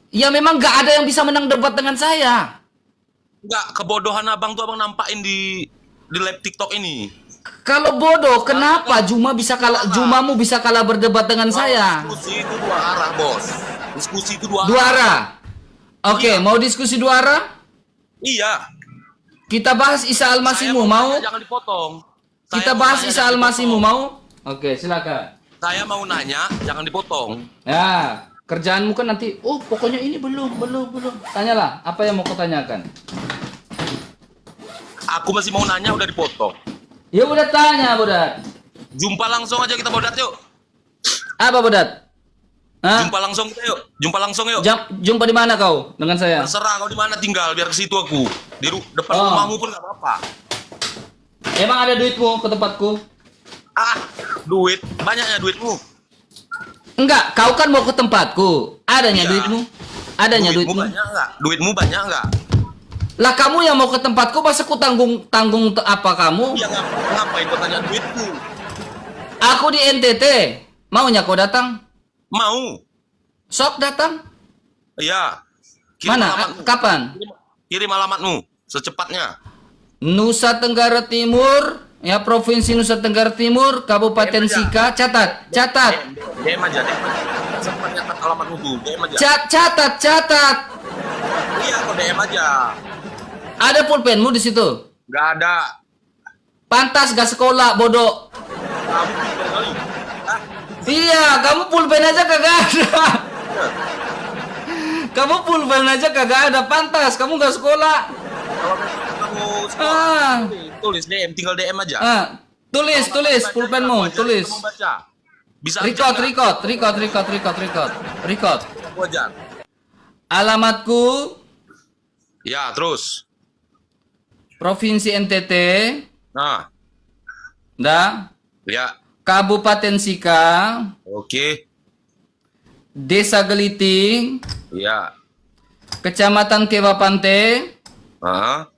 Ya memang nggak ada yang bisa menang debat dengan saya. Enggak, kebodohan abang tuh abang nampakin di live TikTok ini. Kalau bodoh, kenapa Jumamu bisa kalah berdebat dengan saya? Diskusi itu dua arah, bos. Diskusi itu dua Dua arah. arah. Oke, Iya. mau diskusi dua arah? Iya. Kita bahas Isa Al-Masihmu, Saya mau? nanya, jangan dipotong. Kita Saya mau bahas nanya, Isa jangan Al-Masihmu, dipotong. mau? Oke, silakan. Saya mau nanya, jangan dipotong. Ya, kerjaanmu kan nanti, oh pokoknya ini belum. Tanyalah, apa yang mau kau tanyakan? Aku masih mau nanya, udah dipotong. Ya udah tanya, Bodat. Jumpa langsung aja kita, Bodat, yuk. Apa, Bodat? Hah? Jumpa langsung kita, yuk. Jumpa langsung yuk. Jumpa di mana kau dengan saya? Terserah kau di mana tinggal, biar ke situ aku. Depan Oh. rumahmu pun nggak apa-apa. Emang ada duitmu ke tempatku? Ah, duit. Banyaknya duitmu. Enggak, kau kan mau ke tempatku. Adanya Iya. duitmu? Adanya Duitmu duitmu? banyak nggak? Duitmu banyak nggak? Lah kamu yang mau ke tempatku, masa ku tanggung apa kamu? Iya, ngapain kau tanya duitku? Aku di NTT. Maunya kau datang? Mau. Sok datang. Iya. Kirim Mana? alamatmu. Kapan? Kirim alamatmu secepatnya. Nusa Tenggara Timur, ya Provinsi Nusa Tenggara Timur, Kabupaten DM aja. Sika. Catat. DM aja, DM aja. Secepatnya alamatmu tuh, DM aja. Catat. Iya, kau DM aja. Ada pulpenmu di situ? Nggak ada. Pantas gak sekolah, bodoh. Kamu pintar kali. Ah, Iya, kamu pulpen aja kagak ada. Kamu pulpen aja kagak ada, pantas kamu gak sekolah. kalau kamu sekolah, Ah. tulis DM, tinggal DM aja. Ah, tulis pulpenmu, tulis. Kamu baca. Bisa aja nggak? Record. Aku ajar. Alamatku Ya, terus. Provinsi NTT, Nah, ya. Kabupaten Sika, Oke. Desa Geliting, Ya. Kecamatan Kewapante. Ah.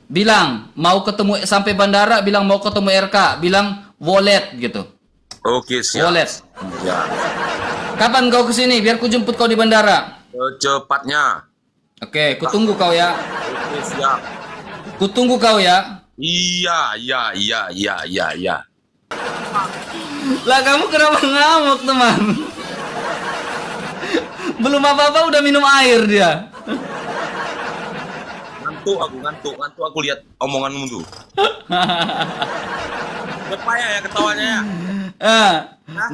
Bilang mau ketemu sampai bandara, bilang mau ketemu RK, bilang wallet gitu. Oke, siap. Wallet. Ya. Kapan kau kesini? Biar ku jemput kau di bandara. Secepatnya. Oke, kutunggu kau ya. Oke, siap. Kutunggu kau ya. Iya. Lah kamu kenapa ngamuk teman? Belum apa-apa udah minum air dia. Ngantuk aku lihat omonganmu tuh. Lepaya ya ketawanya ya.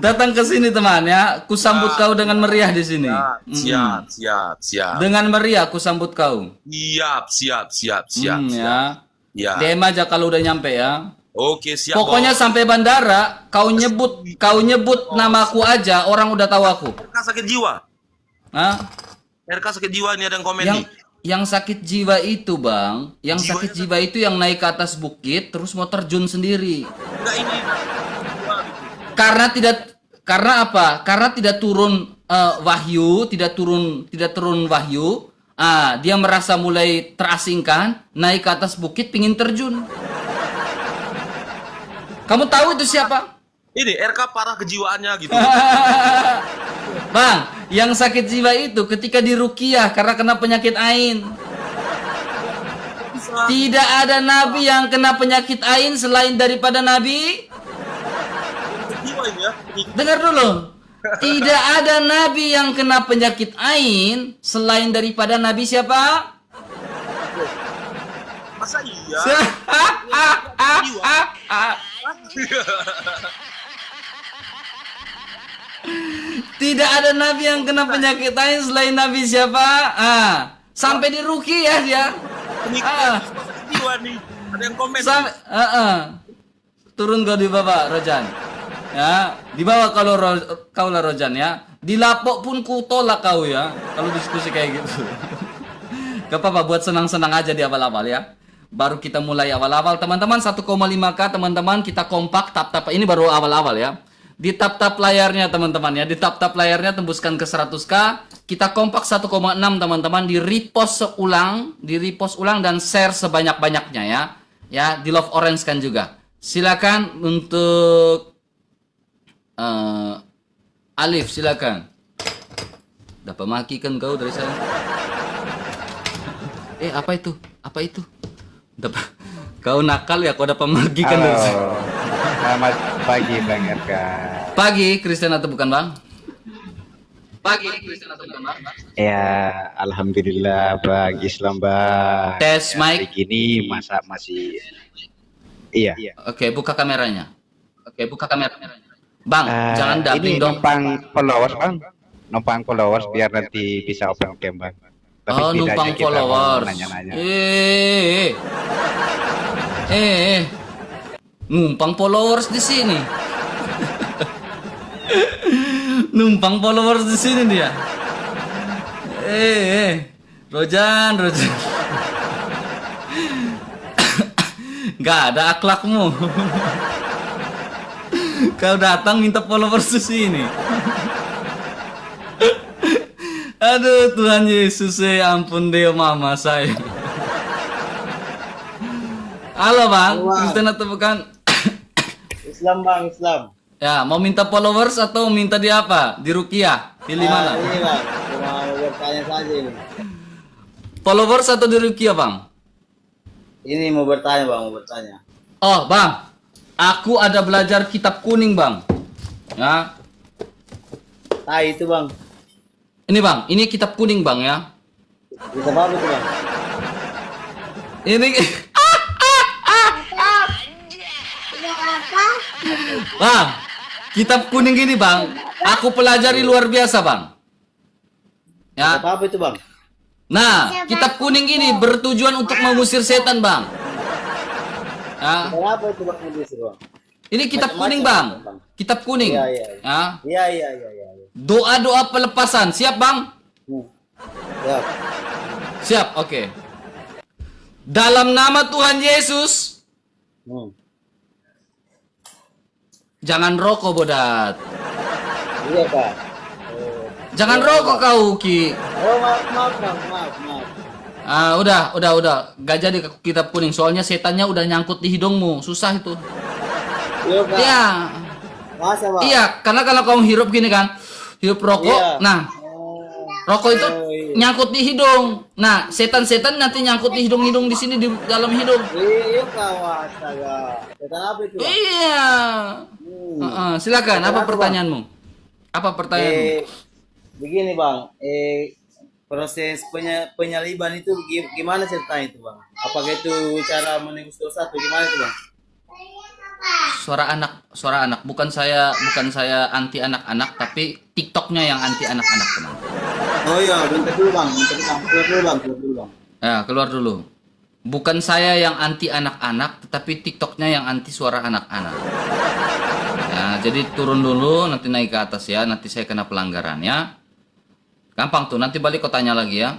Datang ke sini teman ya. Ku sambut kau dengan meriah di sini. Siap. Dengan meriah ku sambut kau. Siap. Ya. Ya. DM aja kalau udah nyampe ya. Oke, siap. Pokoknya Bos. sampai bandara kau nyebut namaku aja, orang udah tahu aku. RK sakit jiwa. Hah? RK sakit jiwa, ini ada yang komen Yang nih. yang sakit jiwa itu, Bang, yang Jiwanya sakit jiwa itu yang naik ke atas bukit terus mau terjun sendiri. Enggak ini. Karena apa? Karena tidak turun wahyu, tidak turun wahyu. Dia merasa mulai terasingkan, naik ke atas bukit pingin terjun. Kamu tahu itu siapa? Ini RK parah kejiwaannya gitu. Bang, yang sakit jiwa itu ketika diruqyah karena kena penyakit ain. Tidak ada nabi yang kena penyakit ain selain daripada nabi. Jiwa ini ya. Dengar dulu. Tidak ada nabi yang kena penyakit ain selain daripada nabi siapa? Masa iya? Tidak ada nabi yang kena penyakit ain selain nabi siapa? Sampai diruqyah dia. Penyakit jiwa nih. Ada yang komen. Sampai turun kau di bawah Rojan. Ya, di bawah kalau kau lah Rojan ya. Dilapok pun ku tolak kau ya. Kalau diskusi kayak gitu. Gak apa-apa, buat senang-senang aja di awal-awal ya. Baru kita mulai awal-awal teman-teman. 1,5K teman-teman, kita kompak tap-tap. Ini baru awal-awal ya. Di tap-tap layarnya teman-teman ya. Di tap-tap layarnya tembuskan ke 100K. Kita kompak 1,6 teman-teman. Di repost ulang dan share sebanyak-banyaknya ya. Ya, di love orange kan juga. Silakan untuk Alif, silakan. Dapat maki kan kau dari saya. Apa itu? Apa itu? Dapat kau nakal ya, kau dapat maki kan dari saya. Halo, selamat pagi Bang Erka. Pagi, Kristen atau bukan Bang? Pagi, Kristen atau bukan Bang? Ya, alhamdulillah Bang Islam Bang. Tes Ya, mic. hari gini masa masih iya. Oke, buka kameranya. Bang, jangan Ini dubbing dong. numpang followers Bang. Numpang followers biar nanti bisa open cam Bang. Tapi Oh, tidak numpang aja kita mau followers. nanya-nanya. Numpang followers di sini. Numpang followers di sini dia. Rojan. Gak ada akhlakmu. Kau datang minta followers di sini. Aduh Tuhan Yesus, ampun deh mama saya. Halo Bang, Kristen atau bukan? Islam Bang, Islam. Ya, mau minta followers atau minta di apa? Di Rukiah? Pilih mana? Ini Bang, cuma mau bertanya saja ini. Followers atau di Rukiah Bang? Ini mau bertanya Bang, mau bertanya. Oh Bang, aku ada belajar kitab kuning Bang. Ya, Itu Bang. ini Bang, ini kitab kuning Bang ya. Bisa apa itu Bang? Ini Bang, kitab kuning ini Bang, aku pelajari luar biasa Bang. Ya. Apa itu Bang? Nah, kitab kuning ini bertujuan untuk mengusir setan Bang. Ya. Apa itu Bang Idris Bang? Ini kitab Macam-macam, kuning Bang. Bang. Kitab kuning. Iya, iya. Ya. Iya. Doa-doa pelepasan. Siap Bang? Ya. Siap, oke. Dalam nama Tuhan Yesus, jangan rokok bodat. Iya Pak. Jangan rokok kau Ki. Oh maaf Bang, maaf. Udah. Gak jadi ke kitab kuning. Soalnya setannya udah nyangkut di hidungmu. Susah itu. Iya Pak. Iya. Masa Bang? Iya, karena kalau kamu hirup gini kan, hirup rokok. Iya. Nah, rokok itu iya. nyangkut di hidung. Nah, setan-setan nanti nyangkut di hidung-hidung di sini di dalam hidung. Iya Pak, astaga. Setan apa itu Bang? Iya. Silakan. Setan Apa apa, pertanyaanmu? Apa pertanyaanmu? Begini Bang, proses penyaliban itu gimana ceritanya itu Bang? Apakah itu cara menebus dosa atau gimana itu Bang? Suara anak. Bukan saya anti anak-anak, tapi TikToknya yang anti anak-anak teman. Oh iya, bentar dulu Bang, keluar dulu Bang. Ya, keluar dulu. Bukan saya yang anti anak-anak, tetapi TikToknya yang anti suara anak-anak. Ya, jadi turun dulu, nanti naik ke atas ya. Nanti saya kena pelanggaran ya. Gampang tuh, nanti balik kau tanya lagi ya.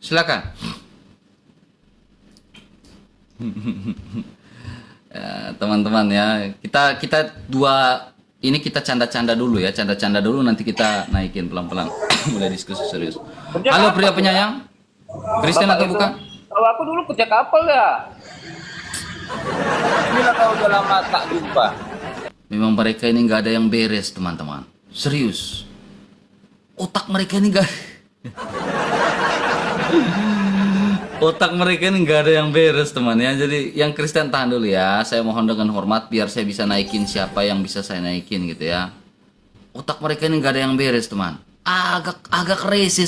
Silakan. Ya, teman-teman ya, kita ini kita canda-canda dulu ya, canda-canda dulu, nanti kita naikin pelan-pelan. Mulai diskusi serius. Halo pria penyayang, Kristen atau bukan? Kalau aku dulu kerja kapal ya. Inilah kau udah lama tak jumpa. Memang mereka ini nggak ada yang beres teman-teman, serius. Otak mereka ini Otak mereka ini nggak ada yang beres teman ya. Jadi yang Kristen tahan dulu ya. Saya mohon dengan hormat biar saya bisa naikin siapa yang bisa saya naikin gitu ya. Otak mereka ini nggak ada yang beres teman. Agak rese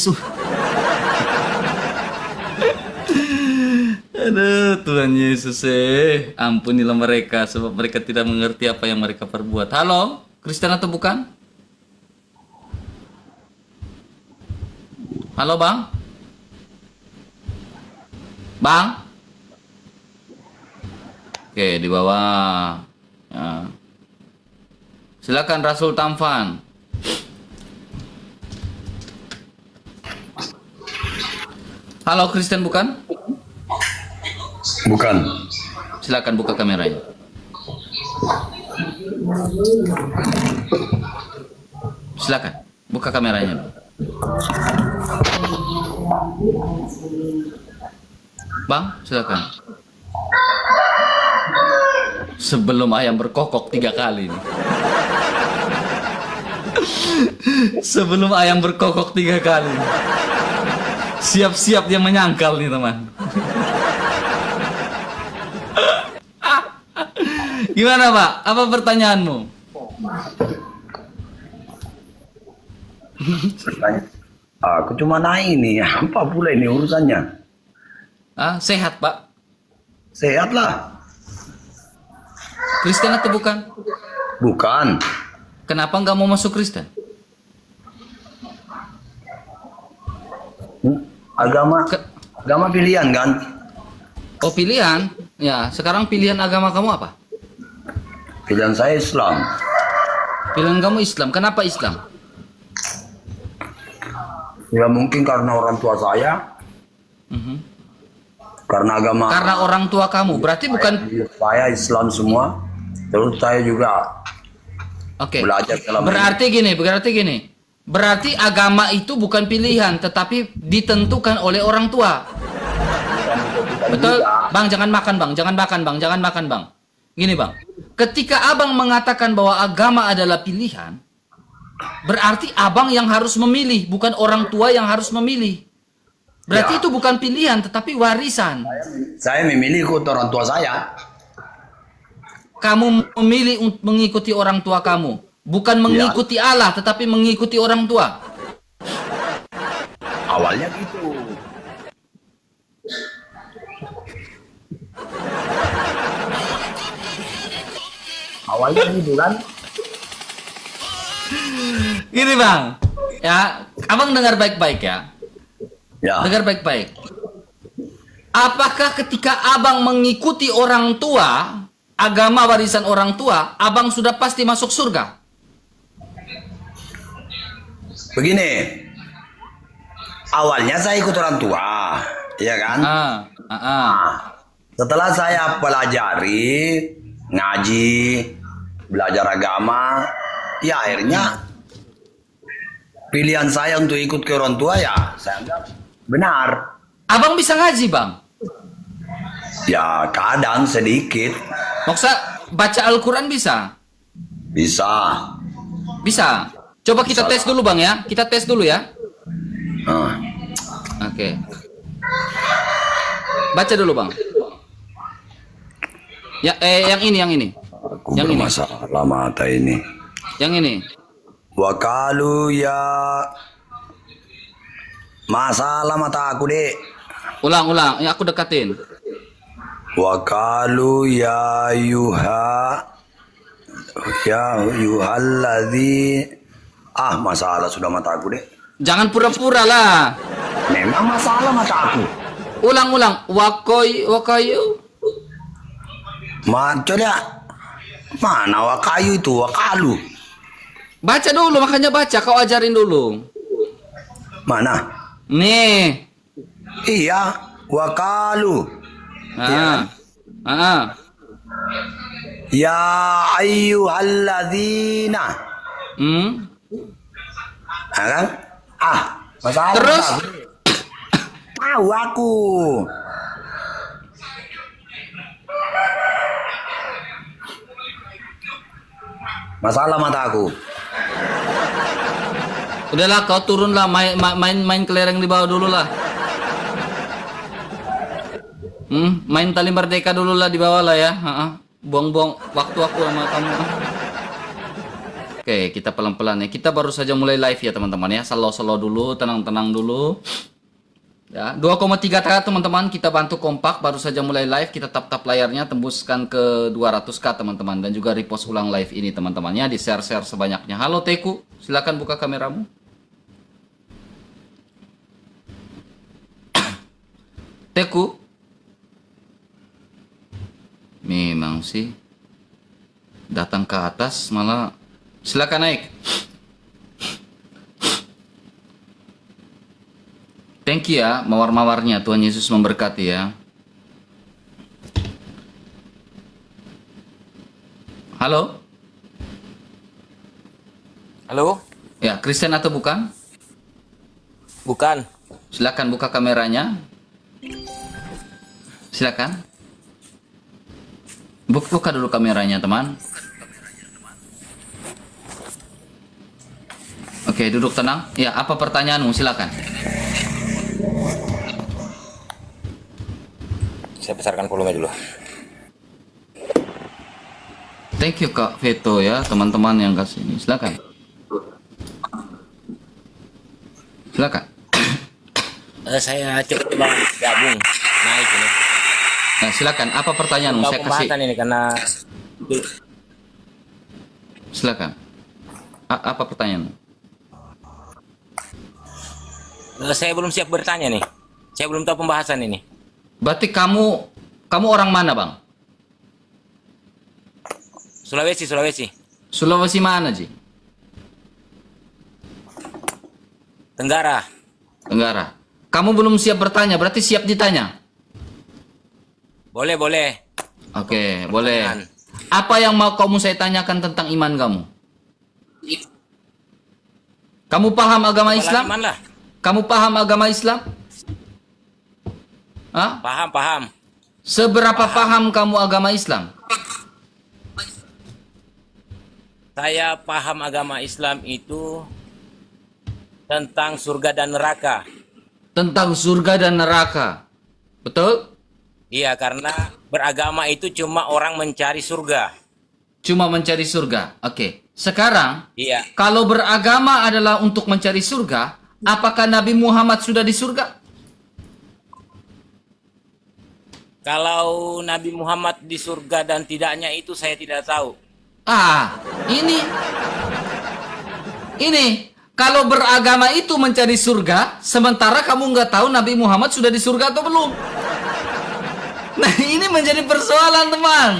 Aduh Tuhan Yesus ampunilah mereka sebab mereka tidak mengerti apa yang mereka perbuat. Halo, Kristen atau bukan? Halo Bang? Bang? Oke, di bawah. Ya. Silakan Rasul Tamfan. Halo, Kristen bukan? Bukan. Silakan buka kameranya. Silakan buka kameranya. Bang, silakan. Sebelum ayam berkokok 3 kali nih. Sebelum ayam berkokok 3 kali. Siap-siap dia menyangkal nih teman. Gimana Pak? Apa pertanyaanmu? Aku cuma naik nih, apa pula ini urusannya? Sehat Pak? Sehat lah. Kristen atau bukan? Bukan. Kenapa nggak mau masuk Kristen? Agama pilihan kan? Oh pilihan? Ya, sekarang pilihan agama kamu apa? Pilihan saya Islam. Pilihan kamu Islam. Kenapa Islam? Ya mungkin karena orang tua saya. Mhm. Karena agama. Karena orang tua kamu. Berarti bukan. Saya Islam semua. Terus saya juga Oke. belajar selama Berarti gini. Berarti agama itu bukan pilihan, tetapi ditentukan oleh orang tua. Betul? Bang, jangan makan bang. Gini bang, ketika abang mengatakan bahwa agama adalah pilihan, berarti abang yang harus memilih, bukan orang tua yang harus memilih. Berarti itu bukan pilihan, tetapi warisan. Saya memilih ikut orang tua saya. Kamu memilih untuk mengikuti orang tua kamu, bukan mengikuti Allah, tetapi mengikuti orang tua. Awalnya gitu. Awalnya gitu kan? Gini bang, ya, abang dengar baik-baik ya. Ya. Dengar baik-baik. Apakah ketika abang mengikuti orang tua, agama warisan orang tua, abang sudah pasti masuk surga? Begini. Awalnya saya ikut orang tua, ya kan? Setelah saya pelajari, ngaji, belajar agama, ya akhirnya pilihan saya untuk ikut ke orang tua ya saya anggap benar. Abang bisa ngaji bang? Ya kadang sedikit. Maksudnya baca Al-Quran bisa? Bisa. Bisa. Coba kita tes dulu bang ya. Kita tes dulu ya. Oke. Baca dulu bang. Ya, yang ini. Aku Yang ini. bermasalah mata ini. Yang ini. Wakalu ya masalah mata aku dek. Ulang. Ya aku dekatin. Wakalu ya yuhalladzi. Masalah sudah mata aku dek. Jangan pura-pura lah. Memang masalah mata aku. Ulang. Wakayu. Coba mana wakayu itu wakalu. Baca dulu, makanya baca. Kau ajarin dulu. Mana? Nih. Iya, wakalu. Ya ayyuhalladzina. Kan? Masalah. Terus? Tahu aku. Masalah mata aku. Udahlah kau turunlah main kelereng di bawah dulu lah. Main tali merdeka dulu lah di bawah lah ya. Buang-buang waktu aku sama kamu. Oke, kita pelan-pelan ya. Kita baru saja mulai live ya teman-teman ya. Slow dulu, tenang-tenang dulu. Ya, 2,3 tahap teman-teman, kita bantu kompak, baru saja mulai live, kita tap layarnya, tembuskan ke 200k teman-teman, dan juga repost ulang live ini teman-temannya, di share sebanyaknya. Halo Teku, silakan buka kameramu. Teku, memang sih datang ke atas malah, silakan naik. Thank you ya, mawar-mawarnya. Tuhan Yesus memberkati ya. Halo? Halo? Ya, Kristen atau bukan? Bukan. Silakan buka kameranya. Silakan. Buka dulu kameranya, teman. Oke, duduk tenang. Ya, apa pertanyaanmu? Silakan. Saya besarkan volume dulu. Thank you Kak Veto ya, teman-teman yang kasih ini. Silakan. Silakan. Saya coba gabung naik ini. Nah, silakan. Apa pertanyaanmu? Tahu Saya kasih. pembahasan ini karena Silakan. Apa pertanyaanmu? saya belum siap bertanya nih. Saya belum tahu pembahasan ini. Berarti kamu orang mana, Bang? Sulawesi. Sulawesi mana, Ji? Tenggara. Tenggara. Kamu belum siap bertanya, berarti siap ditanya. Boleh. Oke, boleh. Pertanyaan. Apa yang mau kamu saya tanyakan tentang iman kamu? Kamu paham agama Islam? Iman lah. Kamu paham agama Islam? Hah? Paham. Seberapa paham kamu agama Islam? Saya paham agama Islam itu tentang surga dan neraka. Tentang surga dan neraka. Betul? Iya, karena beragama itu cuma orang mencari surga. Cuma mencari surga. Oke. Sekarang, Iya. kalau beragama adalah untuk mencari surga, apakah Nabi Muhammad sudah di surga? Kalau Nabi Muhammad di surga dan tidaknya itu saya tidak tahu. Ini kalau beragama itu mencari surga, sementara kamu nggak tahu Nabi Muhammad sudah di surga atau belum. Nah, ini menjadi persoalan, teman.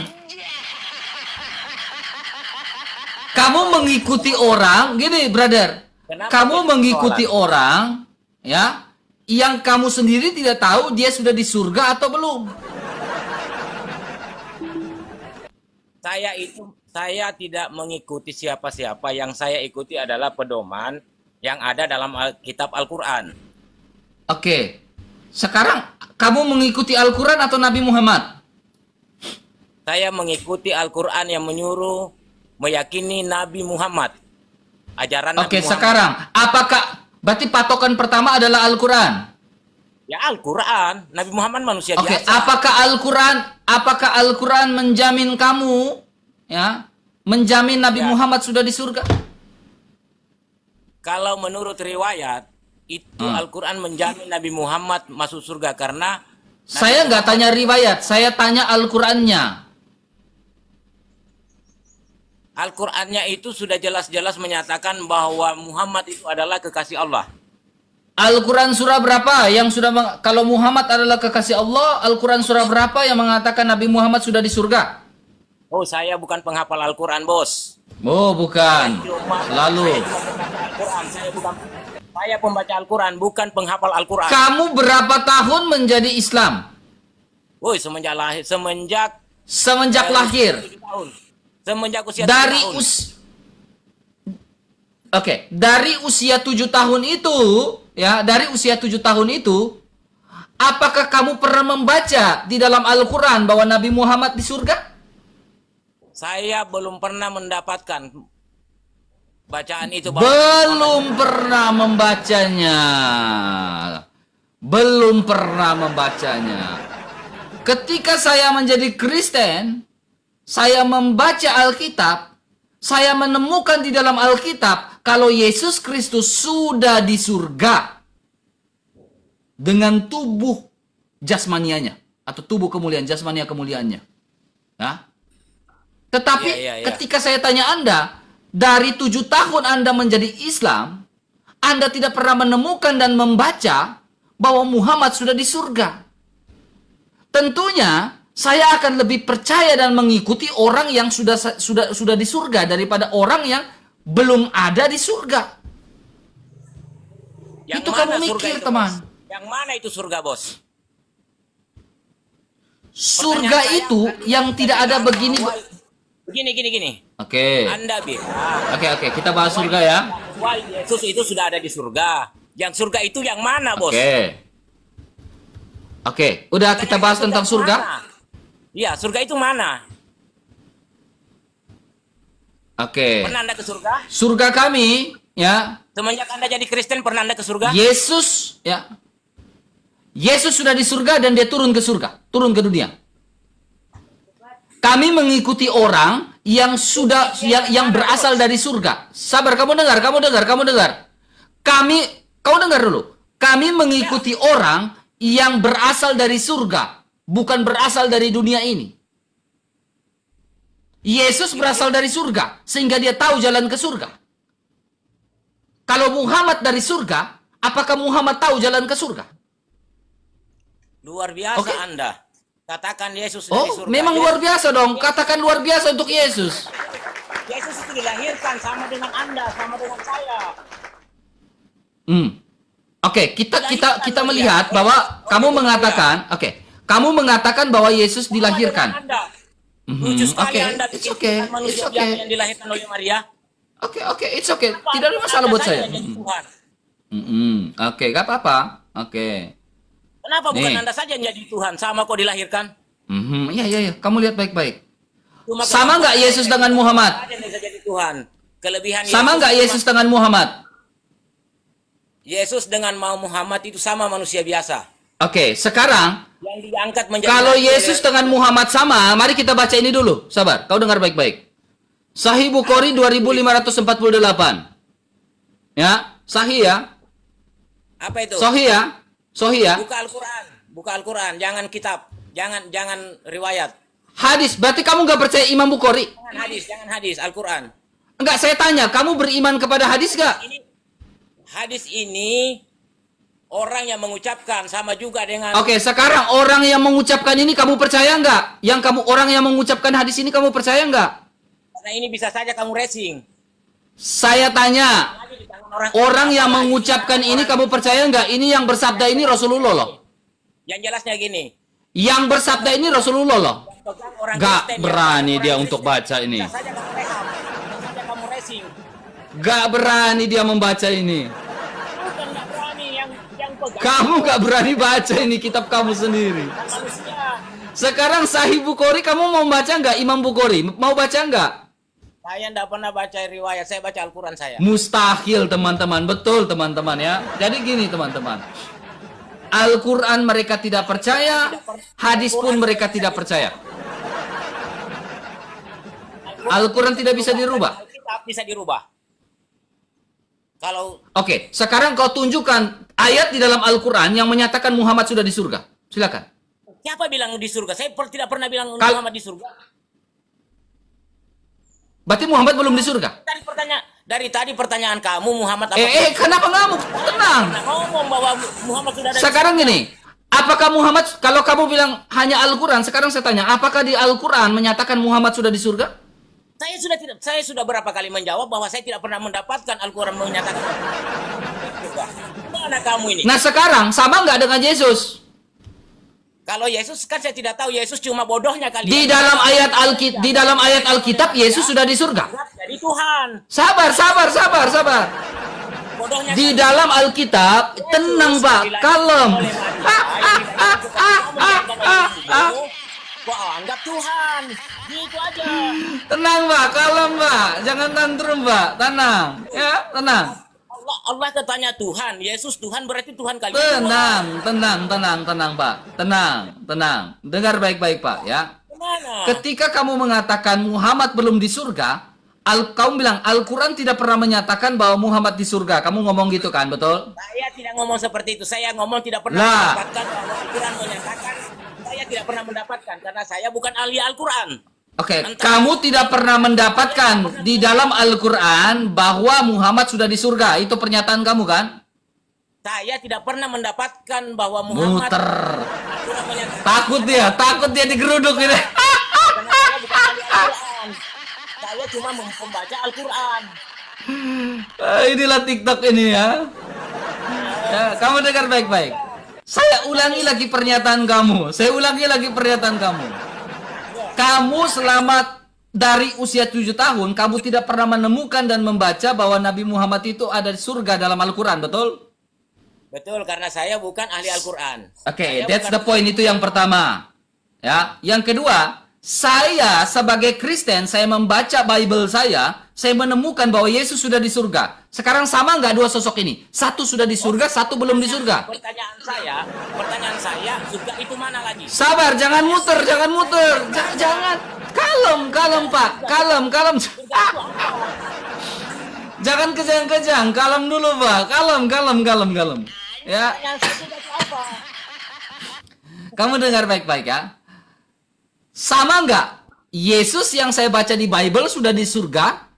Kamu mengikuti orang, gini, brother. Kenapa Kamu jadi mengikuti persoalan? orang, ya, yang kamu sendiri tidak tahu dia sudah di surga atau belum. Saya tidak mengikuti siapa-siapa. Yang saya ikuti adalah pedoman yang ada dalam kitab Al-Quran. Oke. Sekarang kamu mengikuti Al-Quran atau Nabi Muhammad? Saya mengikuti Al-Quran yang menyuruh meyakini Nabi Muhammad. Ajaran Nabi Oke, Muhammad. sekarang apakah berarti patokan pertama adalah Al-Quran? Ya Al-Quran. Nabi Muhammad manusia Oke, biasa. apakah Al-Quran menjamin kamu, ya, menjamin Nabi Ya. Muhammad sudah di surga? Kalau menurut riwayat, itu Al-Quran menjamin Nabi Muhammad masuk surga karena Saya nggak tanya riwayat, saya tanya Al-Qurannya. Al-Qurannya itu sudah jelas-jelas menyatakan bahwa Muhammad itu adalah kekasih Allah. Al-Quran surah berapa yang sudah kalau Muhammad adalah kekasih Allah, Al-Quran surah berapa yang mengatakan Nabi Muhammad sudah di surga? Oh, saya bukan penghafal Al-Quran, bos. Oh, bukan. Selalu. Saya pembaca Al-Quran, bukan penghafal Al-Quran. Kamu berapa tahun menjadi Islam? Woi, semenjak Lahir. 7 tahun. Semenjak usia 7 Dari tahun. dari usia 7 tahun itu, ya, dari usia 7 tahun itu, apakah kamu pernah membaca di dalam Al-Quran bahwa Nabi Muhammad di surga? Saya belum pernah mendapatkan bacaan itu. bahwa Belum pernah membacanya. Belum pernah membacanya. Ketika saya menjadi Kristen, saya membaca Alkitab, saya menemukan di dalam Alkitab kalau Yesus Kristus sudah di surga dengan tubuh jasmanianya atau tubuh kemuliaan, jasmania kemuliaannya. Nah, tetapi Iya. ketika saya tanya Anda, dari 7 tahun Anda menjadi Islam, Anda tidak pernah menemukan dan membaca bahwa Muhammad sudah di surga. Tentunya saya akan lebih percaya dan mengikuti orang yang sudah di surga daripada orang yang belum ada di surga. Yang Itu mana kamu surga mikir, itu, teman. bos? Yang mana itu surga, bos? Surga Pertanyaan itu saya, yang tidak ada begini. Gini. Oke. Anda bilang Oke, kita bahas surga ya. wah, Yesus itu sudah ada di surga. Yang surga itu yang mana, bos? Oke, udah kita bahas tentang surga. Iya, surga itu mana? Oke. Pernah Anda ke surga? Surga kami ya, Semenjak Anda jadi Kristen, pernah Anda ke surga? Yesus, ya, Yesus sudah di surga dan dia turun ke surga, turun ke dunia. Kami mengikuti orang yang sudah yang berasal dari surga. Sabar, kamu dengar. Kau dengar dulu. Kami mengikuti orang yang berasal dari surga, bukan berasal dari dunia ini. Yesus berasal dari surga, sehingga dia tahu jalan ke surga. Kalau Muhammad dari surga, apakah Muhammad tahu jalan ke surga? Luar biasa Oke. Anda. Katakan Yesus dari Oh, surga. memang luar biasa dong. Katakan luar biasa untuk Yesus. Yesus itu dilahirkan sama dengan Anda, sama dengan saya. Oke, kita melihat bahwa kamu mengatakan, kamu mengatakan bahwa Yesus dilahirkan. Sama dengan Anda. Lucu sekali Oke, Anda it's bikin okay, manusia it's biasa okay. yang dilahirkan oleh Maria. Oke, it's okay. Tidak ada masalah buat saya. Anda saja yang jadi Tuhan. Oke, gak apa-apa. Oke. Kenapa bukan Nih. Anda saja yang jadi Tuhan? Sama kok dilahirkan. Iya. Kamu lihat baik-baik. Cuma Sama nggak Yesus dengan Muhammad? Saja yang bisa jadi Tuhan. Kelebihan Sama nggak Yesus dengan Muhammad? Yesus dengan Muhammad itu sama manusia biasa. Oke, sekarang Yang diangkat menjadi kalau nabi Yesus oleh- dengan Muhammad sama, mari kita baca ini dulu. Sabar, kau dengar baik-baik. Sahih Bukhari 2548. Ya, sahih ya. Apa itu? Sahih ya. Sahih ya. Buka Al-Quran. Buka Al-Quran. Jangan kitab. Jangan riwayat. Hadis, berarti kamu nggak percaya Imam Bukhari? Jangan hadis. Al-Quran. Enggak, saya tanya, kamu beriman kepada hadis nggak? Hadis ini orang yang mengucapkan sama juga dengan Oke, sekarang orang yang mengucapkan ini kamu percaya nggak? Orang yang mengucapkan hadis ini kamu percaya nggak? karena ini bisa saja kamu racing. Saya tanya, Lagi di tangan orang yang mengucapkan ini kamu percaya nggak? Ini yang bersabda ini Rasulullah loh. Yang jelasnya gini. Yang bersabda ini Rasulullah loh. Pegang orang Gak Kristen, berani orang dia Kristen. untuk baca ini. Bisa saja kamu rehab. Bisa saja kamu racing. Gak berani dia membaca ini. Bukan nggak berani yang pegang. Kamu gak berani baca ini kitab kamu sendiri. Manusia. Sekarang Sahih Bukhari kamu mau baca nggak? Imam Bukhari mau baca nggak? Saya tidak pernah baca riwayat. Saya baca Al-Quran saya. Mustahil teman-teman, betul teman-teman ya. Jadi gini teman-teman, Al-Quran mereka tidak percaya, hadis pun mereka tidak percaya. Al-Quran tidak bisa dirubah. Alkitab bisa dirubah. Kalau Oke, sekarang kau tunjukkan ayat di dalam Al-Quran yang menyatakan Muhammad sudah di surga. Silakan. siapa bilang di surga? Saya tidak pernah bilang Kal- Muhammad di surga. Berarti Muhammad belum di surga? Dari tadi pertanyaan kamu Muhammad apa? Kenapa ngamuk? Tenang. Ngomong bahwa Muhammad sudah ada. Sekarang gini, apakah Muhammad, kalau kamu bilang hanya Al-Quran, sekarang saya tanya, apakah di Al-Quran menyatakan Muhammad sudah di surga? Saya sudah berapa kali menjawab bahwa saya tidak pernah mendapatkan Al-Quran menyatakan. Mana kamu ini? Nah sekarang, sama nggak dengan Yesus? Kalau Yesus kan saya tidak tahu, Yesus cuma bodohnya kali. Di dalam ayat Alkitab, Yesus sudah di surga. Jadi Tuhan. Sabar. Bodohnya Di kali. dalam Alkitab, tenang Pak, kalem. Kok anggap Tuhan? Gitu aja. Tenang Pak, kalem Pak, jangan tantrum Pak, tenang. Ya, tenang. Allah katanya Tuhan, Yesus Tuhan berarti Tuhan kali. Tenang Pak, tenang. Dengar baik-baik Pak ya. Gimana? Ketika kamu mengatakan Muhammad belum di surga, kamu bilang Al-Quran tidak pernah menyatakan bahwa Muhammad di surga. Kamu ngomong gitu kan, betul? Saya tidak ngomong seperti itu. Saya ngomong tidak pernah Lah. mendapatkan bahwa Al-Quran menyatakan. Saya tidak pernah mendapatkan karena saya bukan ahli Al-Quran. Oke, kamu tidak pernah mendapatkan di dalam Al-Quran bahwa Muhammad sudah di surga. Itu pernyataan kamu kan? Saya tidak pernah mendapatkan bahwa Muhammad Muter. Al-Quran menyatakan. Takut dia digeruduk ini. Karena saya bukan ahli Al-Quran. Saya cuma membaca Al-Quran. Inilah TikTok ini ya. Ya, kamu dengar baik-baik. Saya ulangi lagi pernyataan kamu. Kamu selama dari usia 7 tahun, kamu tidak pernah menemukan dan membaca bahwa Nabi Muhammad itu ada di surga dalam Al-Quran, betul? Betul, karena saya bukan ahli Al-Quran. Oke, Saya that's bukan- the point, itu yang pertama. Ya, yang kedua, saya sebagai Kristen, saya membaca Bible saya saya menemukan bahwa Yesus sudah di surga. Sekarang sama nggak dua sosok ini? Satu sudah di surga, satu belum di surga. Pertanyaan saya, surga itu mana lagi? Sabar, jangan muter. Jangan. Kalem, Pak. Kalem. Jangan kejang-kejang. Kalem dulu, Pak. Kalem. Ya. Kamu dengar baik-baik ya. Sama nggak? Yesus yang saya baca di Bible sudah di surga.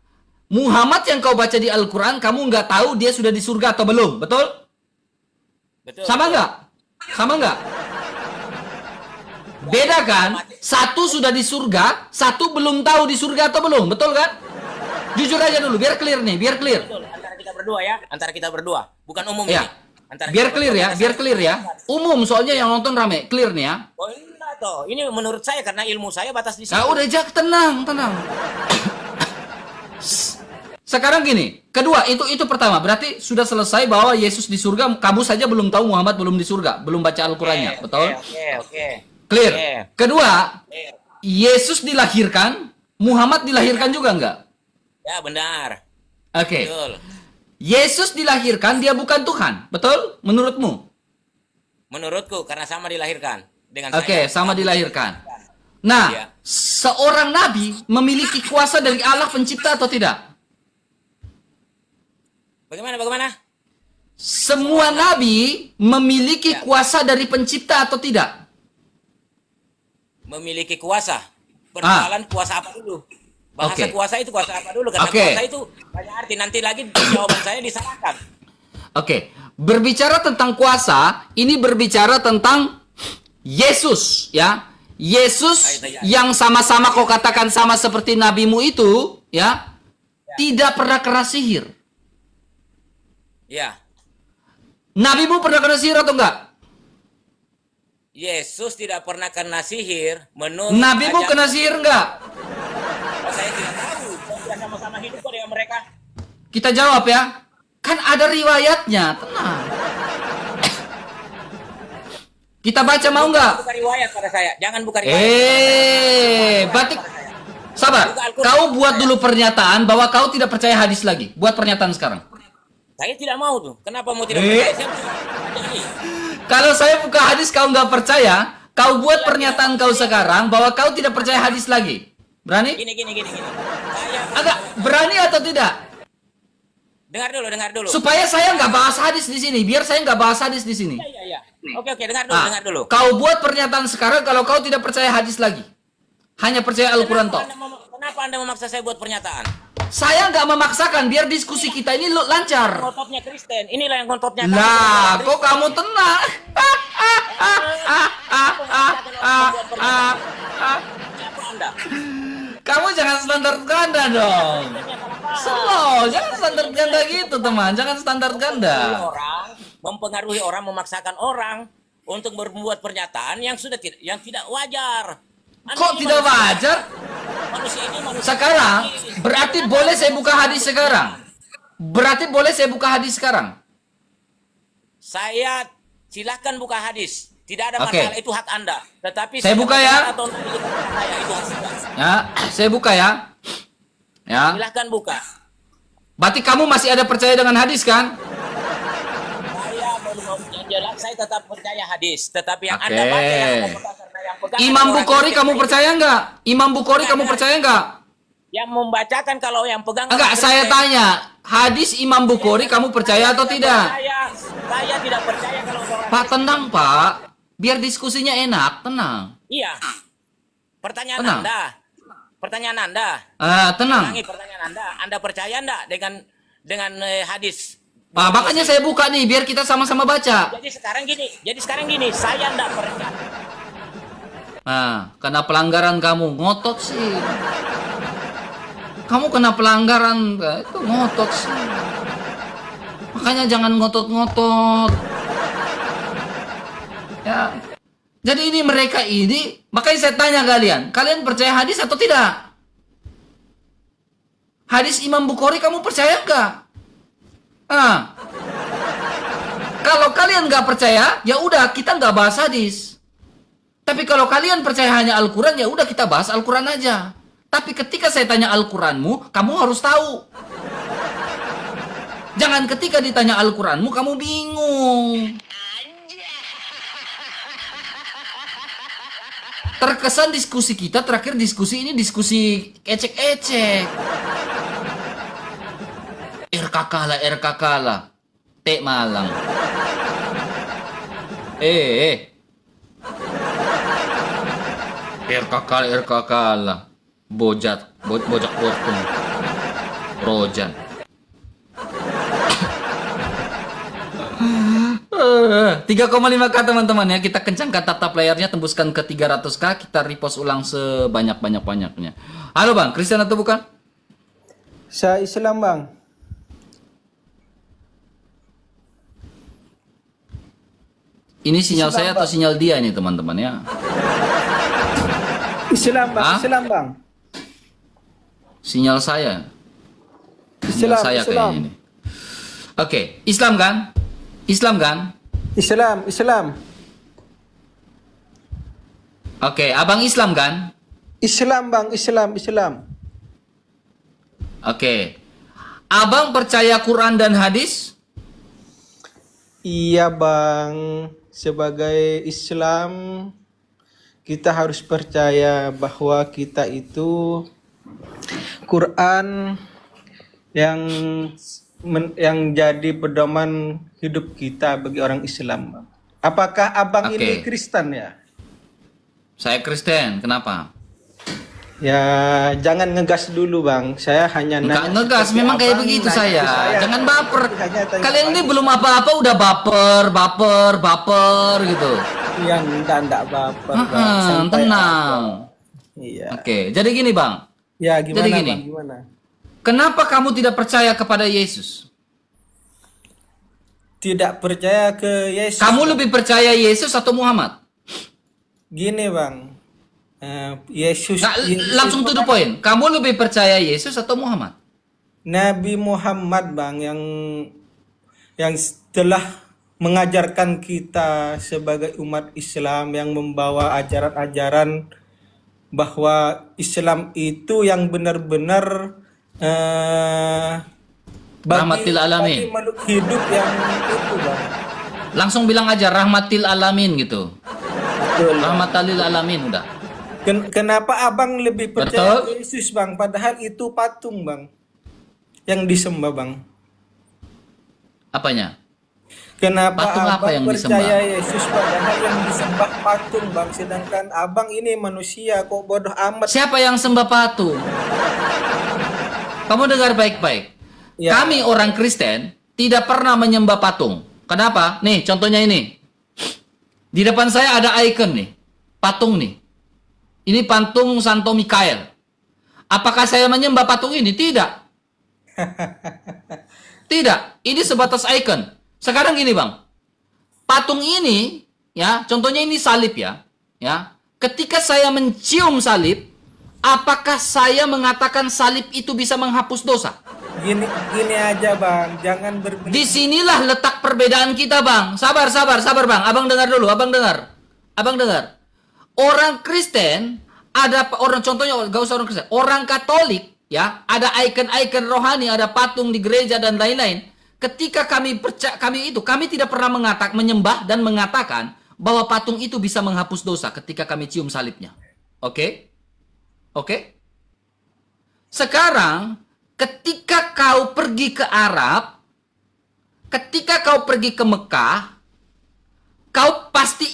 Muhammad yang kau baca di Al-Quran, kamu nggak tahu dia sudah di surga atau belum. Betul? Sama nggak? Beda kan? Satu sudah di surga, satu belum tahu di surga atau belum. Betul kan? Jujur aja dulu, biar clear nih, biar clear. Betul, antara kita berdua, bukan umum Ya. ini. Biar clear ya. Umum soalnya yang nonton rame, clear nih ya. Oh enggak toh, ini menurut saya karena ilmu saya batas di situ. Nah, udah Jak, tenang. Sekarang gini, kedua itu pertama, berarti sudah selesai bahwa Yesus di surga, kamu saja belum tahu Muhammad belum di surga, belum baca Al-Qur'annya, betul? Oke. Clear. Oke. Kedua, Yesus dilahirkan, Muhammad dilahirkan juga enggak? Ya benar. Oke. Betul. Yesus dilahirkan, dia bukan Tuhan, betul? Menurutmu? Menurutku karena sama dilahirkan dengan Oke, saya. sama dilahirkan. Nah, Iya. seorang nabi memiliki kuasa dari Allah pencipta atau tidak? Bagaimana? Semua nabi memiliki kuasa dari pencipta atau tidak? Memiliki kuasa. Persoalan kuasa apa dulu? Bahasa Oke. kuasa itu kuasa apa dulu? Karena Oke. kuasa itu banyak arti. Nanti lagi jawaban saya disalahkan. Oke, berbicara tentang kuasa, ini berbicara tentang Yesus, ya. Yesus yang sama-sama kau katakan sama seperti nabimu itu, ya, tidak pernah kena sihir. Ya. Nabimu pernah kena sihir atau enggak? Yesus tidak pernah kena sihir menurut Nabimu ajaran- kena sihir enggak? Oh, saya tidak tahu. Saya tidak sama-sama hidup kok dengan mereka. Kita jawab ya. Kan ada riwayatnya, tenang. Kita baca mau enggak? Buka riwayat pada saya. Jangan buka riwayat. Berarti sabar. Kau buat dulu pernyataan bahwa kau tidak percaya hadis lagi. Buat pernyataan sekarang. Saya tidak mau tuh. Kenapa mau tidak percaya? Saya percaya. Kalau saya buka hadis kau nggak percaya, kau buat pernyataan kau sekarang bahwa kau tidak percaya hadis lagi. Berani? Gini. Saya Agak berani atau tidak? dengar dulu. Supaya saya nggak bahas hadis di sini. Biar saya nggak bahas hadis di sini. Iya. Oke, dengar dulu. Kau buat pernyataan sekarang kalau kau tidak percaya hadis lagi. Hanya percaya Al-Quran toh. Kenapa Anda memaksa saya buat pernyataan? Saya nggak memaksakan. Biar diskusi kita ini lancar. Ngototnya Kristen. Inilah yang ngototnya. Lah, kok kamu tenang? Siapa Anda? Kamu jangan standar ganda dong. Slow, jangan standar ganda gitu teman. Jangan standar ganda. Mempengaruhi orang, memaksakan orang untuk berbuat pernyataan yang tidak wajar. Anda Kok ini tidak manusia. wajar? Manusia ini manusia. Sekarang berarti boleh saya buka hadis sekarang. Berarti boleh saya buka hadis sekarang. Saya silahkan buka hadis. Tidak ada Oke. masalah, itu hak Anda. Tetapi Saya buka ya. atau tidak, itu hak saya, itu hak saya. Ya, saya buka ya. Ya. Silahkan buka. Berarti kamu masih ada percaya dengan hadis kan? Saya tetap percaya hadis, tetapi yang Oke. Anda baca yang Anda pegang, karena yang pegang Imam orang Bukhari Kristen kamu ini, percaya enggak? Imam Bukhari kamu percaya enggak? yang membacakan kalau yang pegang Enggak, orang saya Kristen. tanya. Hadis Imam Bukhari kamu percaya atau tidak? Saya tidak percaya kalau orang Pak, tenang Pak. Biar diskusinya enak, tenang. Iya. Pertanyaan Tenang. Anda. Tenang. Ulangi pertanyaan Anda. Anda percaya enggak dengan hadis? Makanya saya buka nih biar kita sama-sama baca. Jadi sekarang gini, saya enggak percaya. Kena pelanggaran kamu, ngotot sih. Kamu kena pelanggaran, itu ngotot sih. Makanya jangan ngotot-ngotot. Ya. Jadi ini mereka ini, makanya saya tanya kalian percaya hadis atau tidak? Hadis Imam Bukhari kamu percaya enggak? Kalau kalian nggak percaya, ya udah kita nggak bahas hadis. Tapi kalau kalian percaya hanya Al-Quran, ya udah kita bahas Al-Quran aja. Tapi ketika saya tanya Al-Quranmu, kamu harus tahu. Jangan ketika ditanya Al-Quranmu, kamu bingung. Terkesan diskusi kita terakhir diskusi ini diskusi ecek-ecek. RKK lah. Tek Malang. RKK lah. Bojak Portung. Rojan. 3,5K teman-teman ya. Kita kencangkan tap layarnya, tembuskan ke 300K. Kita repost ulang sebanyak-banyaknya. Halo Bang, Kristen atau bukan? Saya Islam Bang. Ini sinyal saya atau sinyal dia ini teman-teman ya? Islam Bang, Hah? Islam Bang. Sinyal saya. Sinyal saya kayaknya ini. Oke, Islam kan? Islam kan? Islam. Oke, abang Islam kan? Islam Bang, Islam. Oke. Abang percaya Quran dan hadis? Iya Bang, sebagai Islam kita harus percaya bahwa kita itu Quran yang jadi pedoman hidup kita bagi orang Islam, Bang. Apakah abang ini Kristen ya? Saya Kristen, kenapa? Ya, jangan ngegas dulu Bang. Saya hanya Enggak nanya ngegas, seperti memang kayak abang begitu nanya ke saya. Jangan baper. Hanya tanya Kalian ini Bang. belum apa-apa udah baper gitu. Yang enggak baper Bang. Santai Tenang. aja. Iya. Oke, jadi gini Bang. Ya, gimana Jadi gini. Bang? Gimana? Kenapa kamu tidak percaya kepada Yesus? Tidak percaya ke Yesus. Kamu lebih percaya Yesus atau Muhammad? Gini Bang. Yesus, Nah, Yesus langsung to the point. Kamu lebih percaya Yesus atau Muhammad? Nabi Muhammad Bang yang telah mengajarkan kita sebagai umat Islam, yang membawa ajaran-ajaran bahwa Islam itu yang benar-benar Rahmatil alamin. bagi makhluk hidup yang itu Bang. Langsung bilang aja rahmatil alamin gitu. Betul. Rahmatil alamin udah. Kenapa abang lebih percaya Betul. Yesus Bang? Padahal itu patung Bang yang disembah Bang. Apanya? Kenapa Patung apa abang yang percaya disembah? Yesus padahal yang disembah patung Bang? Sedangkan abang ini manusia kok bodoh amat. Siapa yang sembah patung? Kamu dengar baik-baik. Ya. Kami orang Kristen tidak pernah menyembah patung. Kenapa? Nih, contohnya ini. Di depan saya ada icon nih. Patung nih. Ini patung Santo Mikael. Apakah saya menyembah patung ini? Tidak. Tidak. Ini sebatas icon. Sekarang gini, Bang. Patung ini, ya, contohnya ini salib ya. Ya. Ketika saya mencium salib, apakah saya mengatakan salib itu bisa menghapus dosa? Gini aja Bang, jangan berbelit. Disinilah letak perbedaan kita, Bang. Sabar, Bang. Abang dengar dulu, Abang dengar. Orang Kristen, ada orang contohnya, gak usah orang Kristen. Orang Katolik, ya, ada icon-icon rohani, ada patung di gereja dan lain-lain. Ketika kami tidak pernah menyembah dan mengatakan bahwa patung itu bisa menghapus dosa ketika kami cium salibnya. Oke? Sekarang, ketika kau pergi ke Arab, ketika kau pergi ke Mekah, kau pasti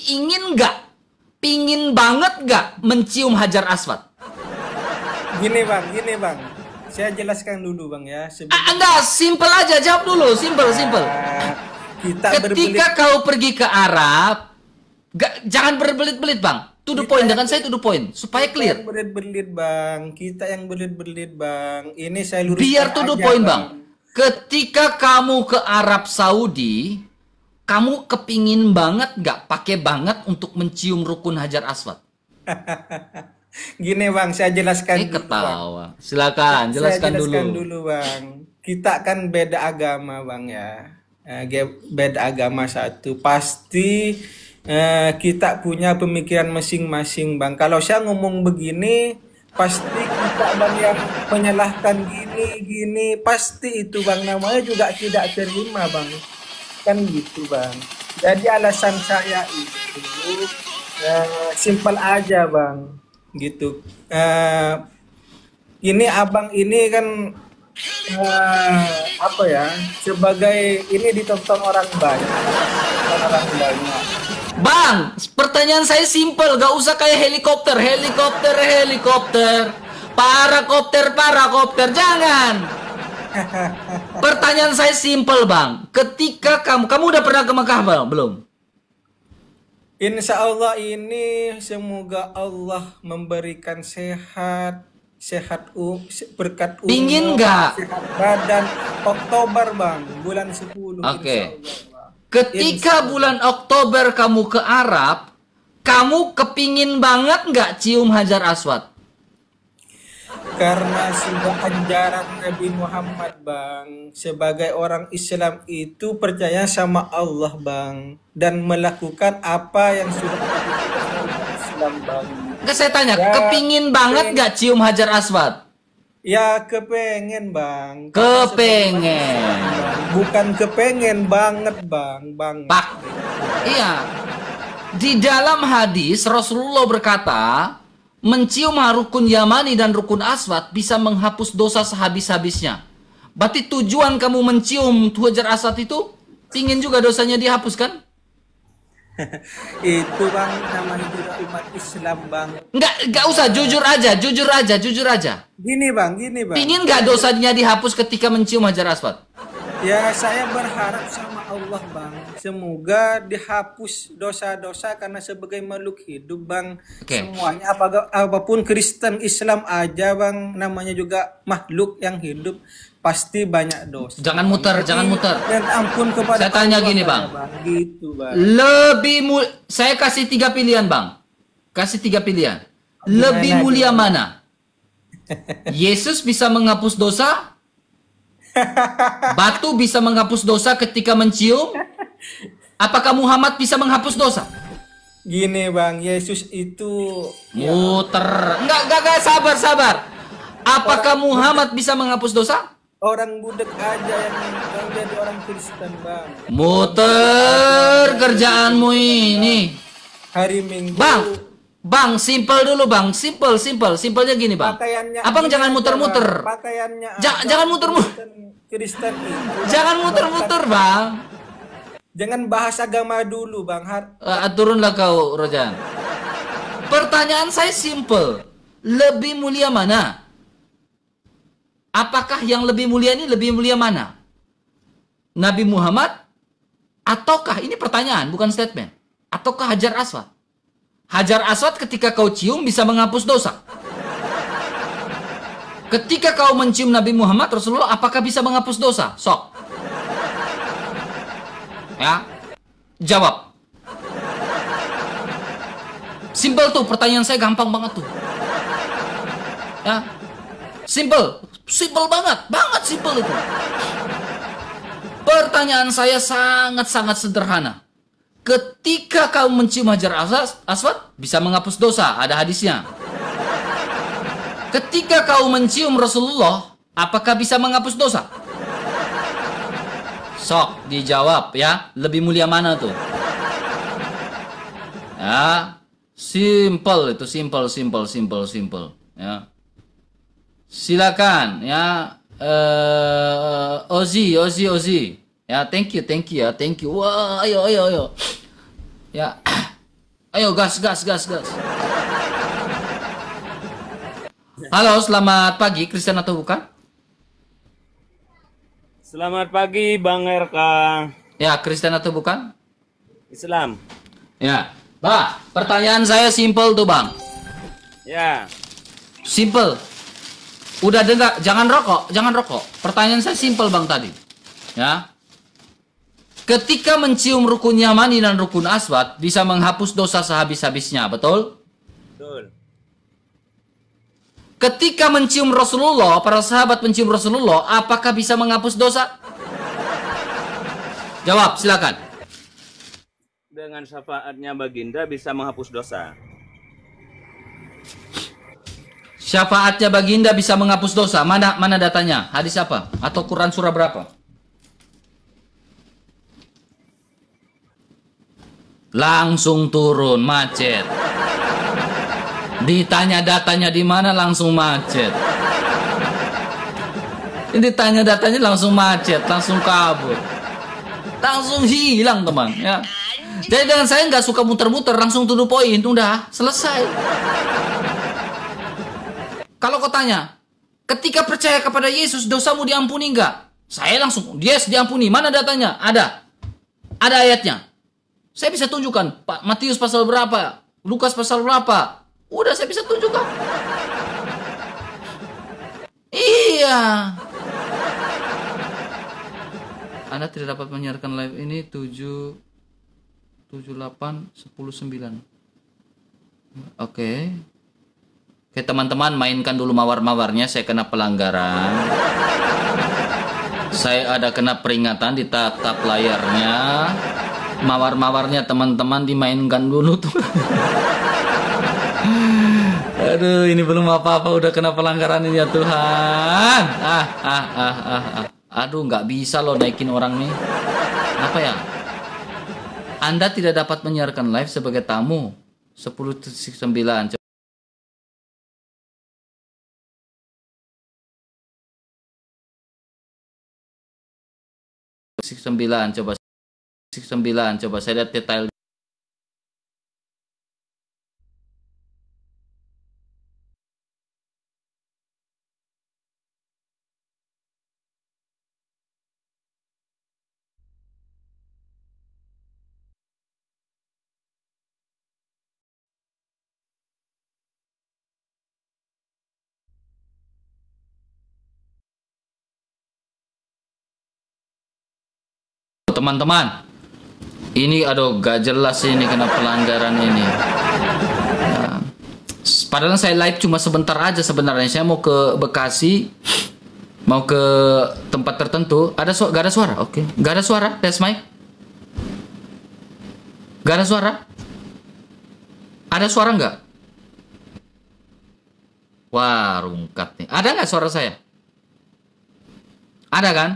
pingin banget gak mencium Hajar Aswad? Gini bang, saya jelaskan dulu bang ya. Enggak, simple aja, jawab dulu, simple. Ketika kau pergi ke Arab, jangan berbelit-belit bang. To the point, dengan saya to the point, supaya clear. Kita yang berbelit-belit bang. Ini saya luruskan biar to the point bang. Ketika kamu ke Arab Saudi, kamu kepingin banget gak pakai banget untuk mencium rukun Hajar Aswad? Gini bang, saya jelaskan dulu, ketawa. Bang. Silakan, jelaskan dulu bang. Kita kan beda agama bang ya. Beda agama satu. Pasti kita punya pemikiran masing-masing bang. Kalau saya ngomong begini, pasti kita juga bang yang menyalahkan gini pasti itu bang namanya juga tidak terima bang, kan gitu bang. Jadi alasan saya itu simpel aja bang, gitu. Ini abang ini kan apa ya, sebagai ini ditonton orang banyak, orang banyak. Bang, pertanyaan saya simpel, gak usah kayak helikopter, parakopter, jangan. Pertanyaan saya simpel bang, ketika kamu udah pernah ke Mekah bang? Belum? Insya Allah ini semoga Allah memberikan berkat umur, Pingin nggak? sehat badan. Oktober bang, bulan 10. Oke. Insya Allah. Ketika bulan Oktober kamu ke Arab, kamu kepingin banget nggak cium Hajar Aswad? Karena sudah ajaran Nabi Muhammad bang, sebagai orang Islam itu percaya sama Allah bang, dan melakukan apa yang sudah dilakukan oleh Islam bang. Nggak, saya tanya, Ya, kepingin banget nggak cium Hajar Aswad? Ya kepengen bang. Kepengen. Bukan kepengen banget bang, Pak. Iya. Di dalam hadis Rasulullah berkata, mencium rukun Yamani dan rukun Aswad bisa menghapus dosa sehabis-habisnya. Berarti tujuan kamu mencium Hajar Aswad itu pingin juga dosanya dihapus kan? Itu bang namanya juga umat Islam bang. Enggak usah, jujur aja. Gini bang. Pingin nggak dosanya dihapus ketika mencium Hajar Aswad? Ya saya berharap sama Allah bang, semoga dihapus dosa-dosa karena sebagai makhluk hidup bang. Oke. Semuanya apapun Kristen Islam aja bang, namanya juga makhluk yang hidup pasti banyak dosa. Jangan muter. Dan ampun kepada Saya tanya Allah gini, saja, Bang. Gitu bang. Saya kasih 3 pilihan bang. Lebih Gimana, mulia mana? Yesus bisa menghapus dosa? Batu bisa menghapus dosa ketika mencium? Apakah Muhammad bisa menghapus dosa? Gini bang, Yesus itu Muter. Enggak, sabar. Apakah Muhammad bisa menghapus dosa? orang budak aja yang jadi orang Kristen bang. Muter kerjaanmu ini. Hari Minggu. Bang, simpel dulu bang. Simpelnya gini bang. Pakaiannya Abang ini jangan aja, muter-muter. Bang. Pakaiannya Jangan muter-muter. Kristen itu. Jangan muter-muter bang. Jangan bahas agama dulu bang. Turunlah kau Rojan. Pertanyaan saya simpel. Lebih mulia mana? Apakah yang lebih mulia ini lebih mulia mana? Nabi Muhammad? Ataukah, ini pertanyaan bukan statement. Ataukah Hajar Aswad? Hajar Aswad ketika kau cium bisa menghapus dosa. Ketika kau mencium Nabi Muhammad Rasulullah, apakah bisa menghapus dosa? Sok. Ya. Jawab. Simpel tuh, pertanyaan saya gampang banget tuh. Ya. Simpel banget simpel itu. Pertanyaan saya sangat-sangat sederhana. Ketika kau mencium Hajar Aswad, bisa menghapus dosa, ada hadisnya. Ketika kau mencium Rasulullah, apakah bisa menghapus dosa? Sok, dijawab ya. Lebih mulia mana tuh? Ya, simple itu, simple. Ya. Silakan ya. Ozi. Ya, thank you ya, thank you. Wah, ayo. Ya. Ayo gas. Halo, selamat pagi, Kristen atau bukan? Selamat pagi Bang RK. Ya, Kristen atau bukan? Islam. Ya. Bah, pertanyaan saya simple tuh, Bang. Ya. Simple. Udah dengar, jangan rokok. Pertanyaan saya simple Bang tadi. Ya. Ketika mencium rukun Yamani dan rukun Aswad bisa menghapus dosa sehabis-habisnya, betul? Betul. Ketika mencium Rasulullah, para sahabat mencium Rasulullah, apakah bisa menghapus dosa? Jawab, silakan. Dengan syafaatnya baginda bisa menghapus dosa. Syafaatnya baginda bisa menghapus dosa. Mana datanya? Hadis apa? Atau Quran surah berapa? Langsung turun, macet. Ditanya datanya di mana, langsung macet. Ditanya datanya langsung macet, langsung kabur. Langsung hilang, teman, ya. Jadi dengan saya nggak suka muter-muter, langsung to the point, udah selesai. Kalau kau tanya, ketika percaya kepada Yesus, dosamu diampuni nggak? Saya langsung, yes, diampuni. Mana datanya? Ada ayatnya. Saya bisa tunjukkan, Pak, Matius pasal berapa, Lukas pasal berapa. Udah saya bisa tunjukkan. Iya. Anda tidak dapat menyiarkan live ini 7, 8, 10, 9. Oke. Oke, teman-teman, mainkan dulu mawar-mawarnya. Saya kena pelanggaran. Saya ada kena peringatan di tap layarnya. Mawar-mawarnya teman-teman dimainkan dulu tuh. Aduh, ini belum apa-apa udah kena pelanggaran ini ya Tuhan. Aduh, nggak bisa loh naikin orang nih. Apa ya? Anda tidak dapat menyiarkan live sebagai tamu. 10.9. 9 coba 9 coba saya lihat detail. Teman-teman, ini aduh gak jelas ini kena pelanggaran ini. Nah, padahal saya live cuma sebentar aja sebenarnya. Saya mau ke Bekasi, mau ke tempat tertentu. Gak ada suara? Oke, gak ada suara. Tes mic. Gak ada suara? Ada suara nggak? Wah, rungkat nih. Ada nggak suara saya? Ada kan?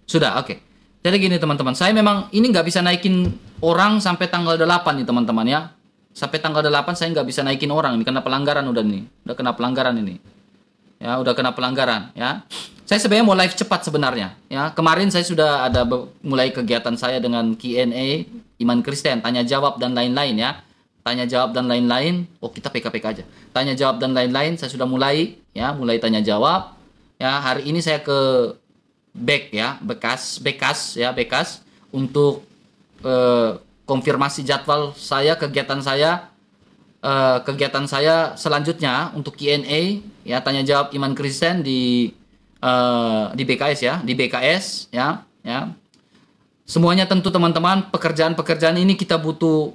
Sudah, oke. Jadi gini teman-teman, saya memang ini nggak bisa naikin orang sampai tanggal 8 nih teman-teman ya. Sampai tanggal 8 saya nggak bisa naikin orang, ini kena pelanggaran udah nih. Udah kena pelanggaran ini. Ya, udah kena pelanggaran ya. Saya sebenarnya mau live cepat sebenarnya ya. Kemarin saya sudah ada mulai kegiatan saya dengan Q&A iman Kristen, tanya jawab dan lain-lain ya. Tanya jawab dan lain-lain. Oh, kita PKPK aja. Tanya jawab dan lain-lain saya sudah mulai ya, mulai tanya jawab. Ya, hari ini saya ke Bekas untuk konfirmasi jadwal saya, kegiatan saya selanjutnya untuk Q&A ya, tanya jawab iman Kristen di BKS ya. Semuanya tentu teman-teman, pekerjaan ini kita butuh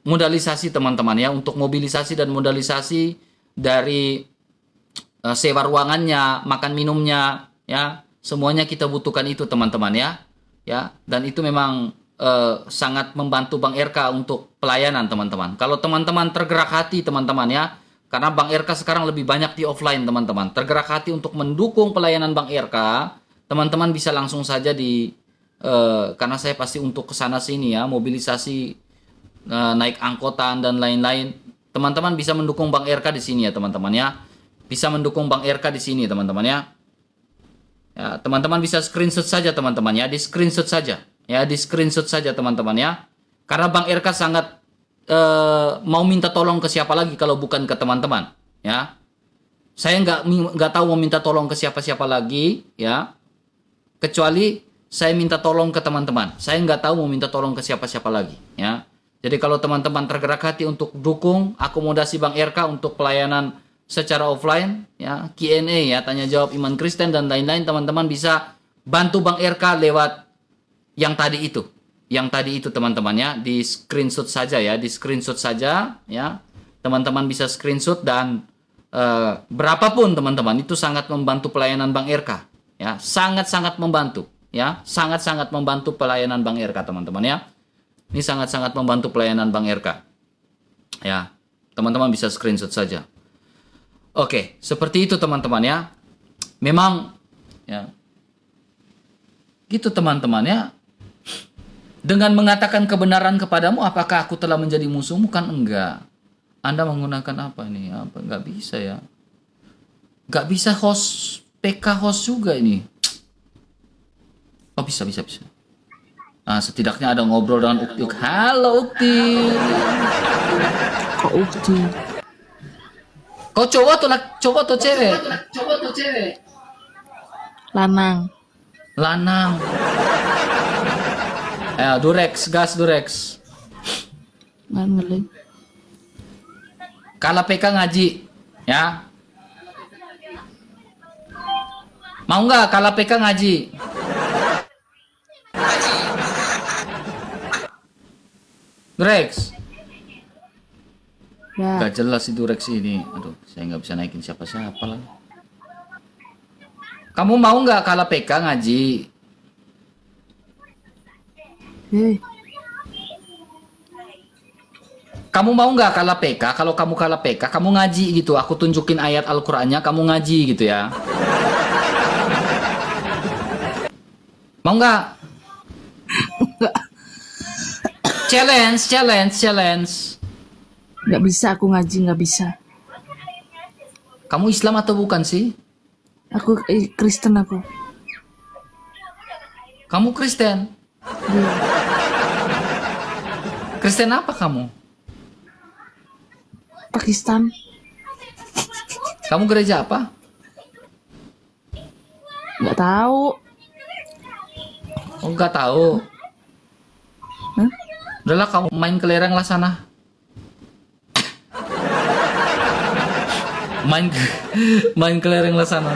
modalisasi teman-teman ya, untuk mobilisasi dan modalisasi dari sewa ruangannya, makan minumnya ya. Semuanya kita butuhkan itu teman-teman ya. Dan itu memang sangat membantu Bang RK untuk pelayanan teman-teman. Kalau teman-teman tergerak hati teman-teman ya, karena Bang RK sekarang lebih banyak di offline teman-teman. Tergerak hati untuk mendukung pelayanan Bang RK, teman-teman bisa langsung saja karena saya pasti untuk kesana sini ya, mobilisasi naik angkutan dan lain-lain. Teman-teman bisa mendukung Bang RK di sini ya teman-teman ya. Bisa mendukung Bang RK di sini teman-teman ya. Ya, teman-teman bisa screenshot saja teman-teman ya, di screenshot saja ya, di screenshot saja teman-teman ya. Karena Bang RK sangat mau minta tolong ke siapa lagi kalau bukan ke teman-teman ya. Saya nggak tahu mau minta tolong ke siapa-siapa lagi ya, kecuali saya minta tolong ke teman-teman. Saya nggak tahu mau minta tolong ke siapa-siapa lagi ya. Jadi kalau teman-teman tergerak hati untuk dukung akomodasi Bang RK untuk pelayanan secara offline ya, Q&A ya, tanya jawab iman Kristen dan lain-lain, teman-teman bisa bantu Bang RK lewat yang tadi itu teman-teman ya, di screenshot saja ya, di screenshot saja ya, teman-teman bisa screenshot dan berapapun teman-teman, itu sangat membantu pelayanan Bang RK ya, sangat-sangat membantu ya, sangat-sangat membantu pelayanan Bang RK teman-teman ya. Ini sangat-sangat membantu pelayanan Bang RK ya, teman-teman bisa screenshot saja. Oke, seperti itu teman-teman ya. Memang ya. Gitu teman-teman ya. Dengan mengatakan kebenaran kepadamu, apakah aku telah menjadi musuhmu? Kan enggak. Anda menggunakan apa ini? Apa? Enggak bisa ya. Enggak bisa host, PK host juga ini. Oh bisa. Nah, setidaknya ada ngobrol dengan Ukti. Halo Ukti. Kok Ukti? Kau cowok atau cewek? Lanang. Durex, gas Durex. Kala PK ngaji, ya. Mau nggak kala PK ngaji? Durex. Ya. Gak jelas si Durex ini. Aduh, saya nggak bisa naikin siapa-siapa lah. Kamu mau nggak kala PK ngaji? Kamu mau nggak kala PK? Kalau kamu kala PK, kamu ngaji gitu. Aku tunjukin ayat Al-Qur'annya, kamu ngaji gitu ya. Mau nggak? Challenge. Nggak bisa aku ngaji, nggak bisa. Kamu Islam atau bukan sih? Aku Kristen aku. Kamu Kristen? Iya. Kristen apa kamu? Pakistan. Kamu gereja apa? Nggak tahu. Oh, nggak tahu. Hah? Udahlah kamu main kelereng lah sana. main kelereng lah sana.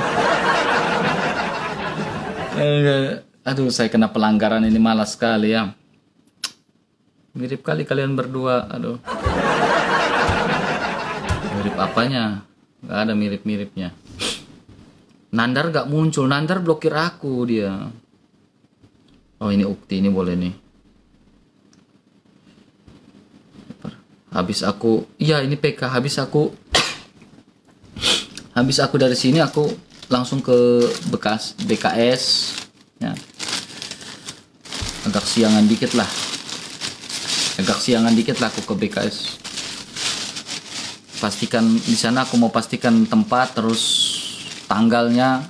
Aduh, saya kena pelanggaran ini, malas sekali ya. Mirip kali kalian berdua. Aduh. Mirip apanya? Gak ada mirip-miripnya. Nandar gak muncul. Nandar blokir aku dia. Oh ini Ukti, ini boleh nih. Habis aku, iya ini PK. Habis aku dari sini aku langsung ke BKS ya. Agak siangan dikit lah aku ke BKS. Pastikan di sana, aku mau pastikan tempat, terus tanggalnya,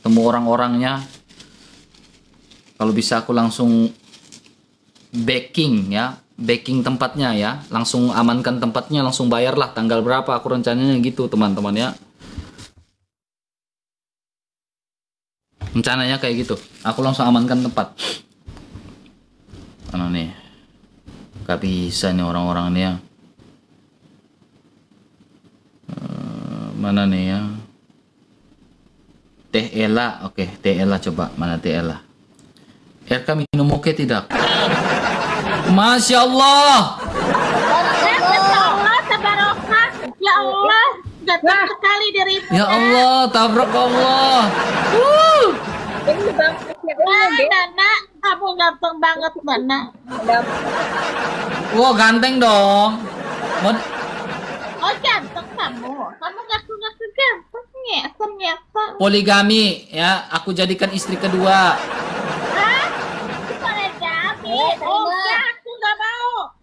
ketemu orang-orangnya. Kalau bisa aku langsung backing tempatnya ya, langsung amankan tempatnya, langsung bayarlah tanggal berapa, aku rencananya gitu teman-teman ya. Rencananya kayak gitu, aku langsung amankan tempat. Mana nih? Gak bisa nih orang-orang nih ya. Mana nih ya? Teh Ella, oke, Teh Ella coba, mana Teh Ella? RK minum oke tidak? Masya Allah. Ya Allah, ganteng sekali dirimu. Ya Allah, tabrak Allah. Nana, kamu ganteng banget, Nana. Wah, ganteng dong. Oh, ganteng kamu. Kamu ngaku-ngaku gantengnya, ternyata. Poligami ya, aku jadikan istri kedua. Hah? Poligami? Oh, aku nggak mau.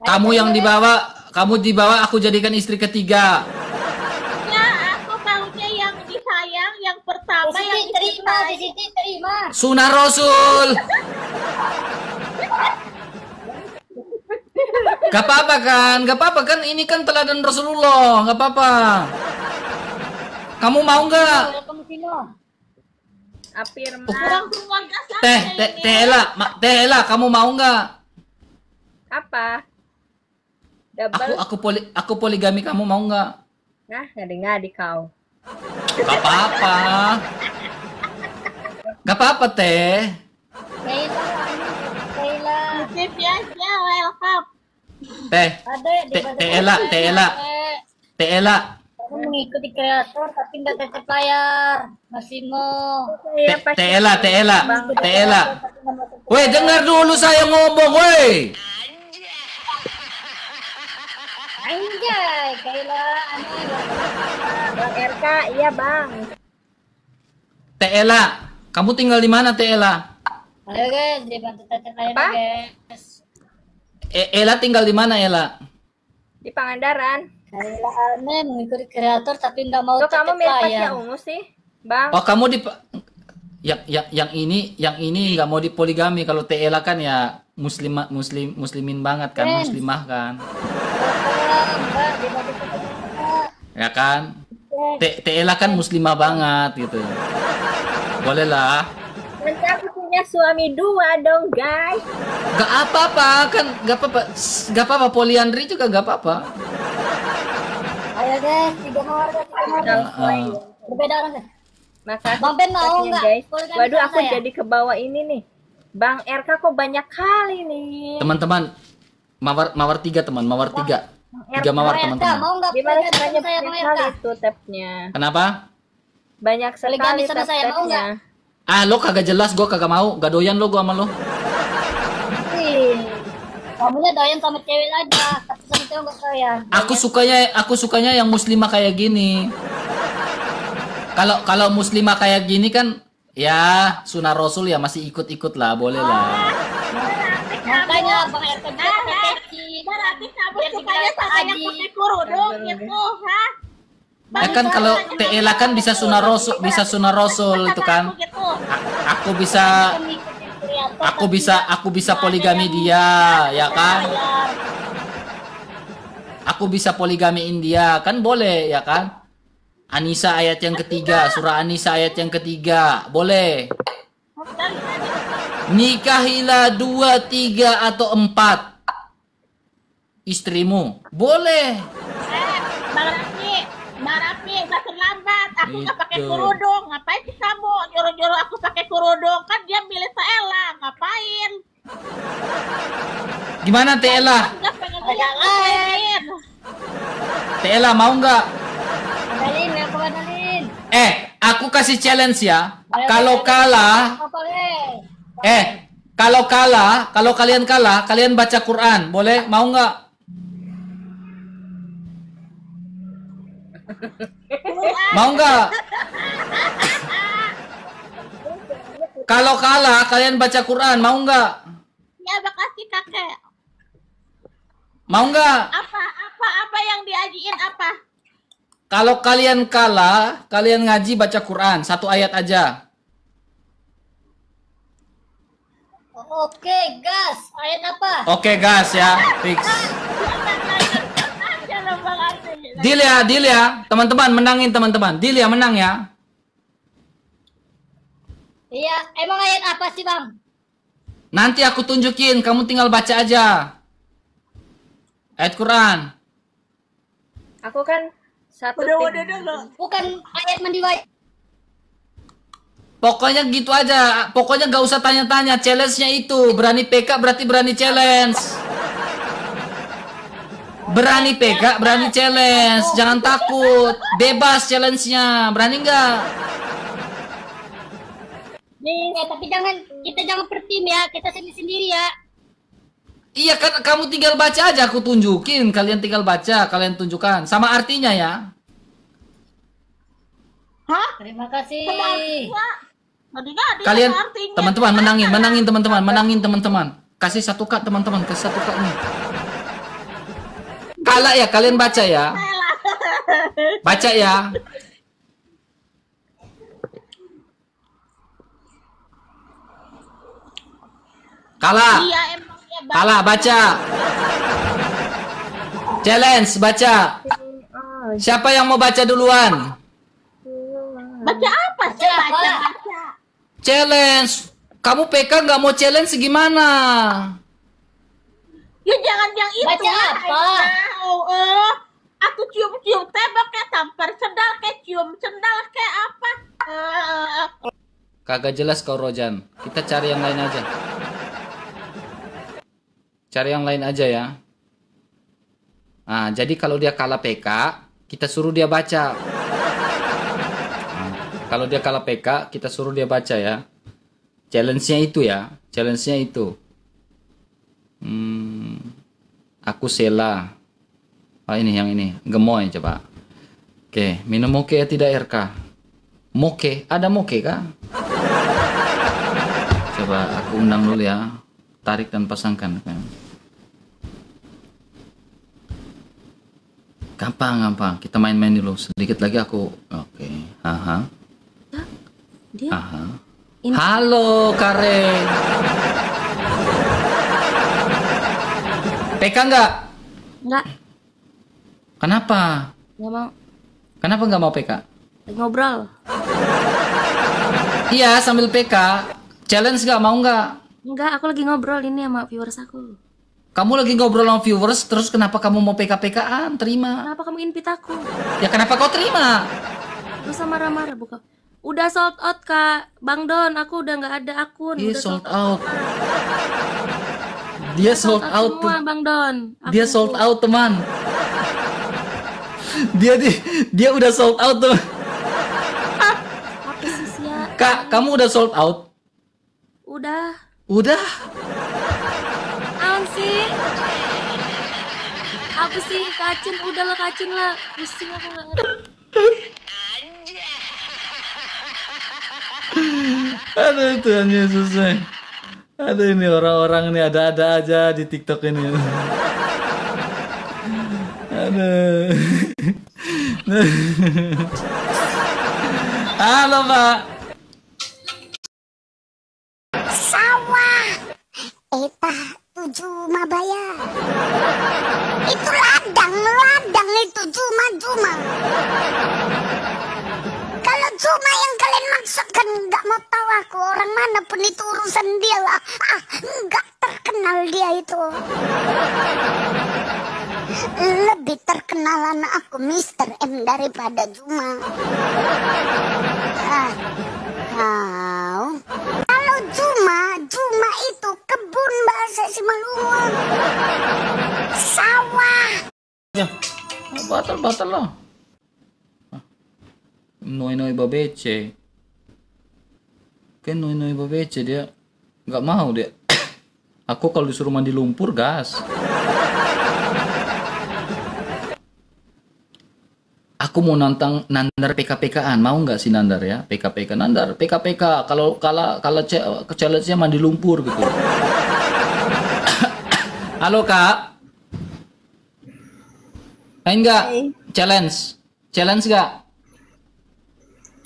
Kamu yang dibawa, aku jadikan istri ketiga. Ya, aku maunya yang disayang, yang pertama yang terima. Sunnah Rasul. Gak apa-apa kan, ini kan teladan Rasulullah, gak apa-apa. Kamu mau nggak? Teh Ella, kamu mau nggak? Apa? Double. Aku poligami, kamu mau nggak? Nah, ngadi-ngadi kau. Gak apa-apa. Gak apa-apa, Teh. Teh Ella. Aku mengikuti kreator tapi nggak tetap layar. Masih mau. Teh Ella. Woi, dengar dulu saya ngomong, woi. Anjay, kailan Bang RK, iya bang. Teh Ela, kamu tinggal di mana Teh Ela? Ayo guys, dibantu tetep lain guys. Ela tinggal di mana Ela? Di Pangandaran. Kaila aneh mengikuti kreator tapi nggak mau Tuh kamu tetep mirip pas layan. yang ungu sih, bang. Oh kamu di yang ini nggak mau dipoligami. Kalau Teh Ela kan ya muslimin banget kan, Friends. muslimah kan, Mbak, dibantu tetep ya kan? Teh Ela kan muslimah banget gitu. Boleh lah. Nanti aku punya suami 2 dong guys. Gak apa-apa kan, gak apa-apa poliandri juga gak apa-apa. Ayo guys, 3 mawar guys, 3 mawar guys. Berbeda orang guys. Makasih Bang Ben mau paketnya, nggak? guys. Poligami Waduh sama aku saya? jadi ke bawah ini nih. Bang RK kok banyak kali nih. Teman-teman, mawar 3 teman, mawar 3. 3 mawar Bang RK, teman-teman. mau nggak Gimana poligami caranya sama saya Bang banyak RK? kali tuh tabnya. Kenapa? Banyak sekali Poligami sama saya, mau tab-tabnya. Ah lo kagak jelas, gua kagak mau, gak doyan lo gua sama lo. Wih, kamunya doyan sama cewek aja, tapi sama cewek nggak doyan. Aku sukanya yang muslimah kayak gini. Kalau muslimah kayak gini kan ya sunah Rasul ya masih ikut-ikut lah, boleh lah. Makanya Bang RK juga pakai peci. Berarti kamu Biar sukanya dikata sama yang Aji. putih kerudung gitu, ha? Ya kan kalau Teh Ela kan bisa sunah Rasul itu kan. Gitu. Aku bisa poligami dia, ya kan? Aku bisa poligamiin dia, kan boleh, ya kan? Anisa ayat yang ketiga, surah Anisa ayat yang ketiga, boleh. Nikahilah 2, 3 atau 4 istrimu, boleh. Bang Rafi, udah terlambat. Aku nggak pakai Itu. kerudung. Ngapain sih kamu nyuruh-nyuruh aku pakai kerudung? Kan dia milih Ella. Ngapain? Gimana Teh Ela? Nggak pengen lihat. Teh Ela mau nggak? Adalin, aku adalin. Aku kasih challenge ya. Kalau kalah, Apa guys? kalau kalian kalah, kalian baca Quran, boleh? Mau nggak? Mau nggak? Kalau kalah, kalian baca Quran, mau nggak? Ya makasih kakek. Mau nggak? Apa yang diajiin apa? Kalau kalian kalah, kalian ngaji baca Quran, 1 ayat aja. Oke, gas. Ayat apa? Oke, gas ya, fix. Jangan Bang Rafi. Deal ya, teman-teman menangin teman-teman. Deal ya, menang ya. Iya, emang ayat apa sih Bang? Nanti aku tunjukin, kamu tinggal baca aja. Ayat Quran. Aku kan satu Udah tim. dulu. Bukan ayat mandi wajib. Pokoknya gitu aja. Pokoknya gak usah tanya-tanya. Challenge-nya itu. Berani PK berarti berani challenge. Berani PK, berani challenge. Jangan takut. Bebas challenge-nya. Berani nggak? Tapi kita jangan per tim ya. Kita sendiri-sendiri ya. Iya kan, kamu tinggal baca aja. Aku tunjukin. Kalian tinggal baca. Kalian tunjukkan. Sama artinya ya. Hah? Terima kasih. Kalian, teman-teman, menangin teman-teman. Kasih 1 K teman-teman. Kasih 1 K nih. Kalah ya, kalian baca ya. Baca ya. Kalah. Iya emang ya Bang. Kalah, baca. Challenge, baca. Siapa yang mau baca duluan? Baca apa sih? Baca. Challenge. Kamu PK nggak mau challenge gimana? Ya jangan yang itu. Baca apa? Aku cium-cium tembok kayak tampar sendal kayak cium sendal kayak apa? Kagak jelas kau Rojan. Kita cari yang lain aja. Cari yang lain aja ya. Nah, jadi kalau dia kalah PK, kita suruh dia baca. Nah, kalau dia kalah PK, kita suruh dia baca ya. Challenge-nya itu ya. Challenge-nya itu. Aku Sela. Oh ini yang ini, gemoy coba. Oke, minum moke ya tidak RK? Moke, ada moke kah? Coba aku undang dulu ya. Tarik dan pasangkan. Gampang. Kita main-main dulu. Sedikit lagi aku. Oke. Aha. Dia Aha. Halo, Kare. PK enggak? Enggak, Kenapa? nggak mau. Kenapa nggak mau PK? Lagi ngobrol. Iya, sambil PK. Challenge nggak? Mau nggak? Enggak, aku lagi ngobrol ini sama viewers aku. Kamu lagi ngobrol sama viewers, terus kenapa kamu mau PK-PKan? Terima. Kenapa kamu invite aku? Ya kenapa kau terima? Lu sama marah-marah buka. Udah sold out Kak Bang Don, aku udah nggak ada akun. Dia Udah sold out. Dia sold out. semua Bang Don. Dia sold out, teman. Dia udah sold out, tuh. Apa sih Sia? Kak, kamu udah sold out? Udah. Udah. Apaan sih? Apa sih kacin? Udah lah kacin lah. Pusing aku nggak ngerti. Aduh Tuhan Yesus. Aduh ini orang-orang ini ada-ada aja di TikTok ini. Aduh. Halo Pak. Sawah. Eta 7 Mabaya. Itu ladang itu cuma. Kalau cuma yang kalian maksudkan nggak mau tahu aku orang mana pun itu urusan dia lah. Nggak terkenal dia itu. Lebih terkenalan aku Mr. M daripada Juma. Kalau Juma itu kebun bahasa Simalungun. Sawah. Ya, batal lah. Noi babece. Kan noi babece dia nggak mau dia. Aku kalau disuruh mandi lumpur gas. Aku mau nantang Nandar PK-PKan, mau nggak sih Nandar ya? PK-PK Nandar, PK-PK. Kalau challenge-nya mandi lumpur gitu. Halo Kak. Main nggak? Challenge nggak?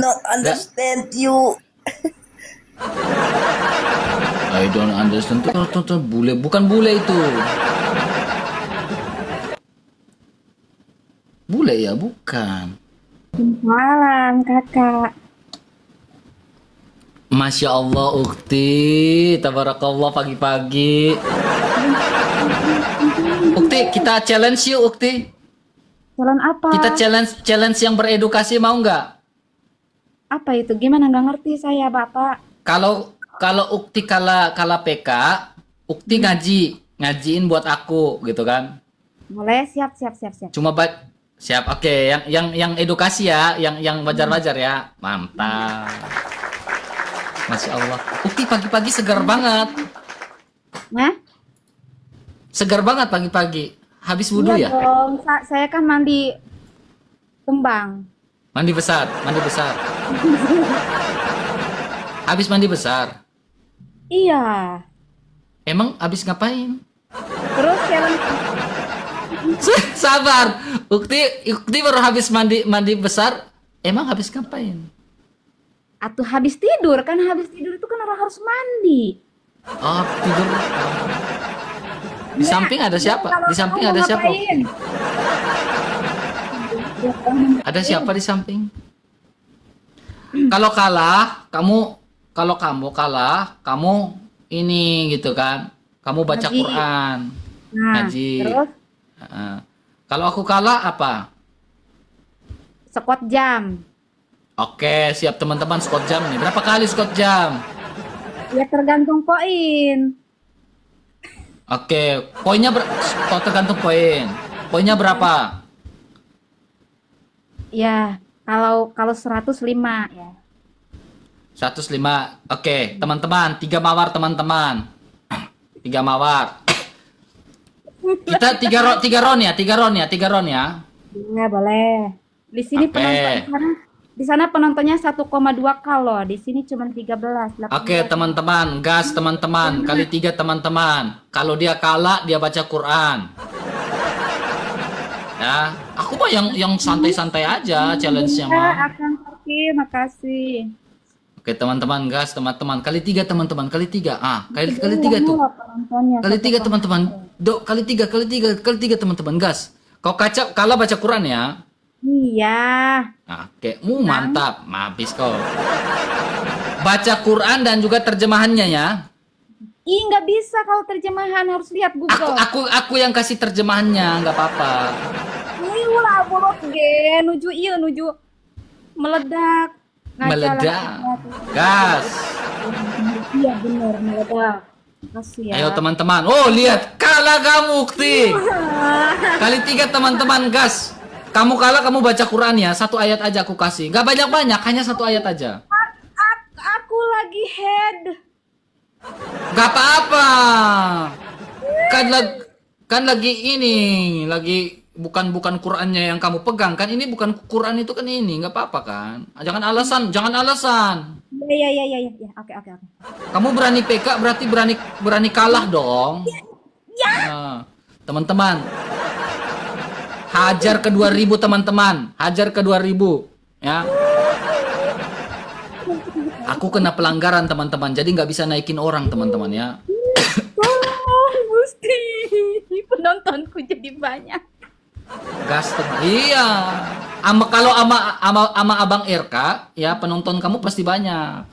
Not understand you. I don't understand. Tuh, bule, bukan bule itu. Bule ya, bukan. Malam, Kakak. Masya Allah, Ukti. Tabarakallah pagi-pagi. Ukti, kita challenge yuk, Ukti. Challenge apa? Kita challenge yang beredukasi, mau nggak? Apa itu? Gimana? Nggak ngerti saya, Bapak. Kalau Ukti kala PK, Ukti ngajiin buat aku gitu kan? Boleh, siap. Cuma siap, oke. Yang edukasi ya, yang wajar-wajar ya. Mantap. Masya Allah. Ukti pagi-pagi segar banget. Nah? Segar banget pagi-pagi. Habis wudhu Iya ya? dong, saya kan mandi kembang. Mandi besar. Habis mandi besar. Iya. Emang habis ngapain? Terus jalan. Sabar. Ukti baru habis mandi besar. Emang habis ngapain? Atau habis tidur, kan habis tidur itu kan orang harus mandi. Oh, tidur. Di samping ada siapa? Di samping ada siapa? Ada siapa di samping? Kalau kamu kalah, kamu ini gitu kan? Kamu baca Ngaji. Quran, ngaji. Terus Kalau aku kalah apa? squat jam. Oke, siap teman-teman, squat jam nih. Berapa kali squat jam? Ya tergantung poin. Oke, poinnya tergantung poin. Poinnya berapa? Ya, kalau 105 ya. 105. Oke, teman-teman, 3 mawar teman-teman. 3 mawar. Kita tiga ron ya. Ya, boleh. Di sini Oke. di sana penontonnya 1,2 kalau di sini cuma 13. Oke, teman-teman, gas teman-teman, kali 3 teman-teman. Kalau dia kalah, dia baca Quran. Ya, aku mah yang santai-santai aja challenge-nya mah. Akan Turki, makasih. Oke, teman-teman, gas teman-teman, kali 3 teman-teman, kali 3. Kali 3 tuh. Kali 3 teman-teman. Kali 3 teman-teman, gas. Kau kalah baca Quran ya. Iya. Oke, mantap, habis kau. Baca Quran dan juga terjemahannya ya. Ih, nggak bisa kalau terjemahan, harus lihat Google. Aku yang kasih terjemahannya, nggak apa-apa. Ih, ulah bolot ge, nuju meledak. Meledak. Gas. Iya benar, meledak. Makasih ya. Ayo teman-teman. Oh, lihat, kalah kamu, Ukti. Kali 3 teman-teman, gas. Kamu kalah, kamu baca Quran ya. 1 ayat aja aku kasih. Nggak banyak-banyak, hanya 1 ayat aja. Aku lagi head. Gak apa-apa. Kan lagi bukan Qurannya yang kamu pegang kan, ini bukan Quran itu kan ini, nggak apa-apa kan? Jangan alasan. Ya. Oke. Kamu berani PK berarti berani kalah dong. Ya. Nah, teman-teman, hajar ke 2000 teman-teman, hajar ke 2000 ya. Aku kena pelanggaran teman-teman, jadi nggak bisa naikin orang teman-teman ya. Oh, Gusti, penontonku jadi banyak. Gas teman. Iya. Kalau ama Abang RK ya, penonton kamu pasti banyak.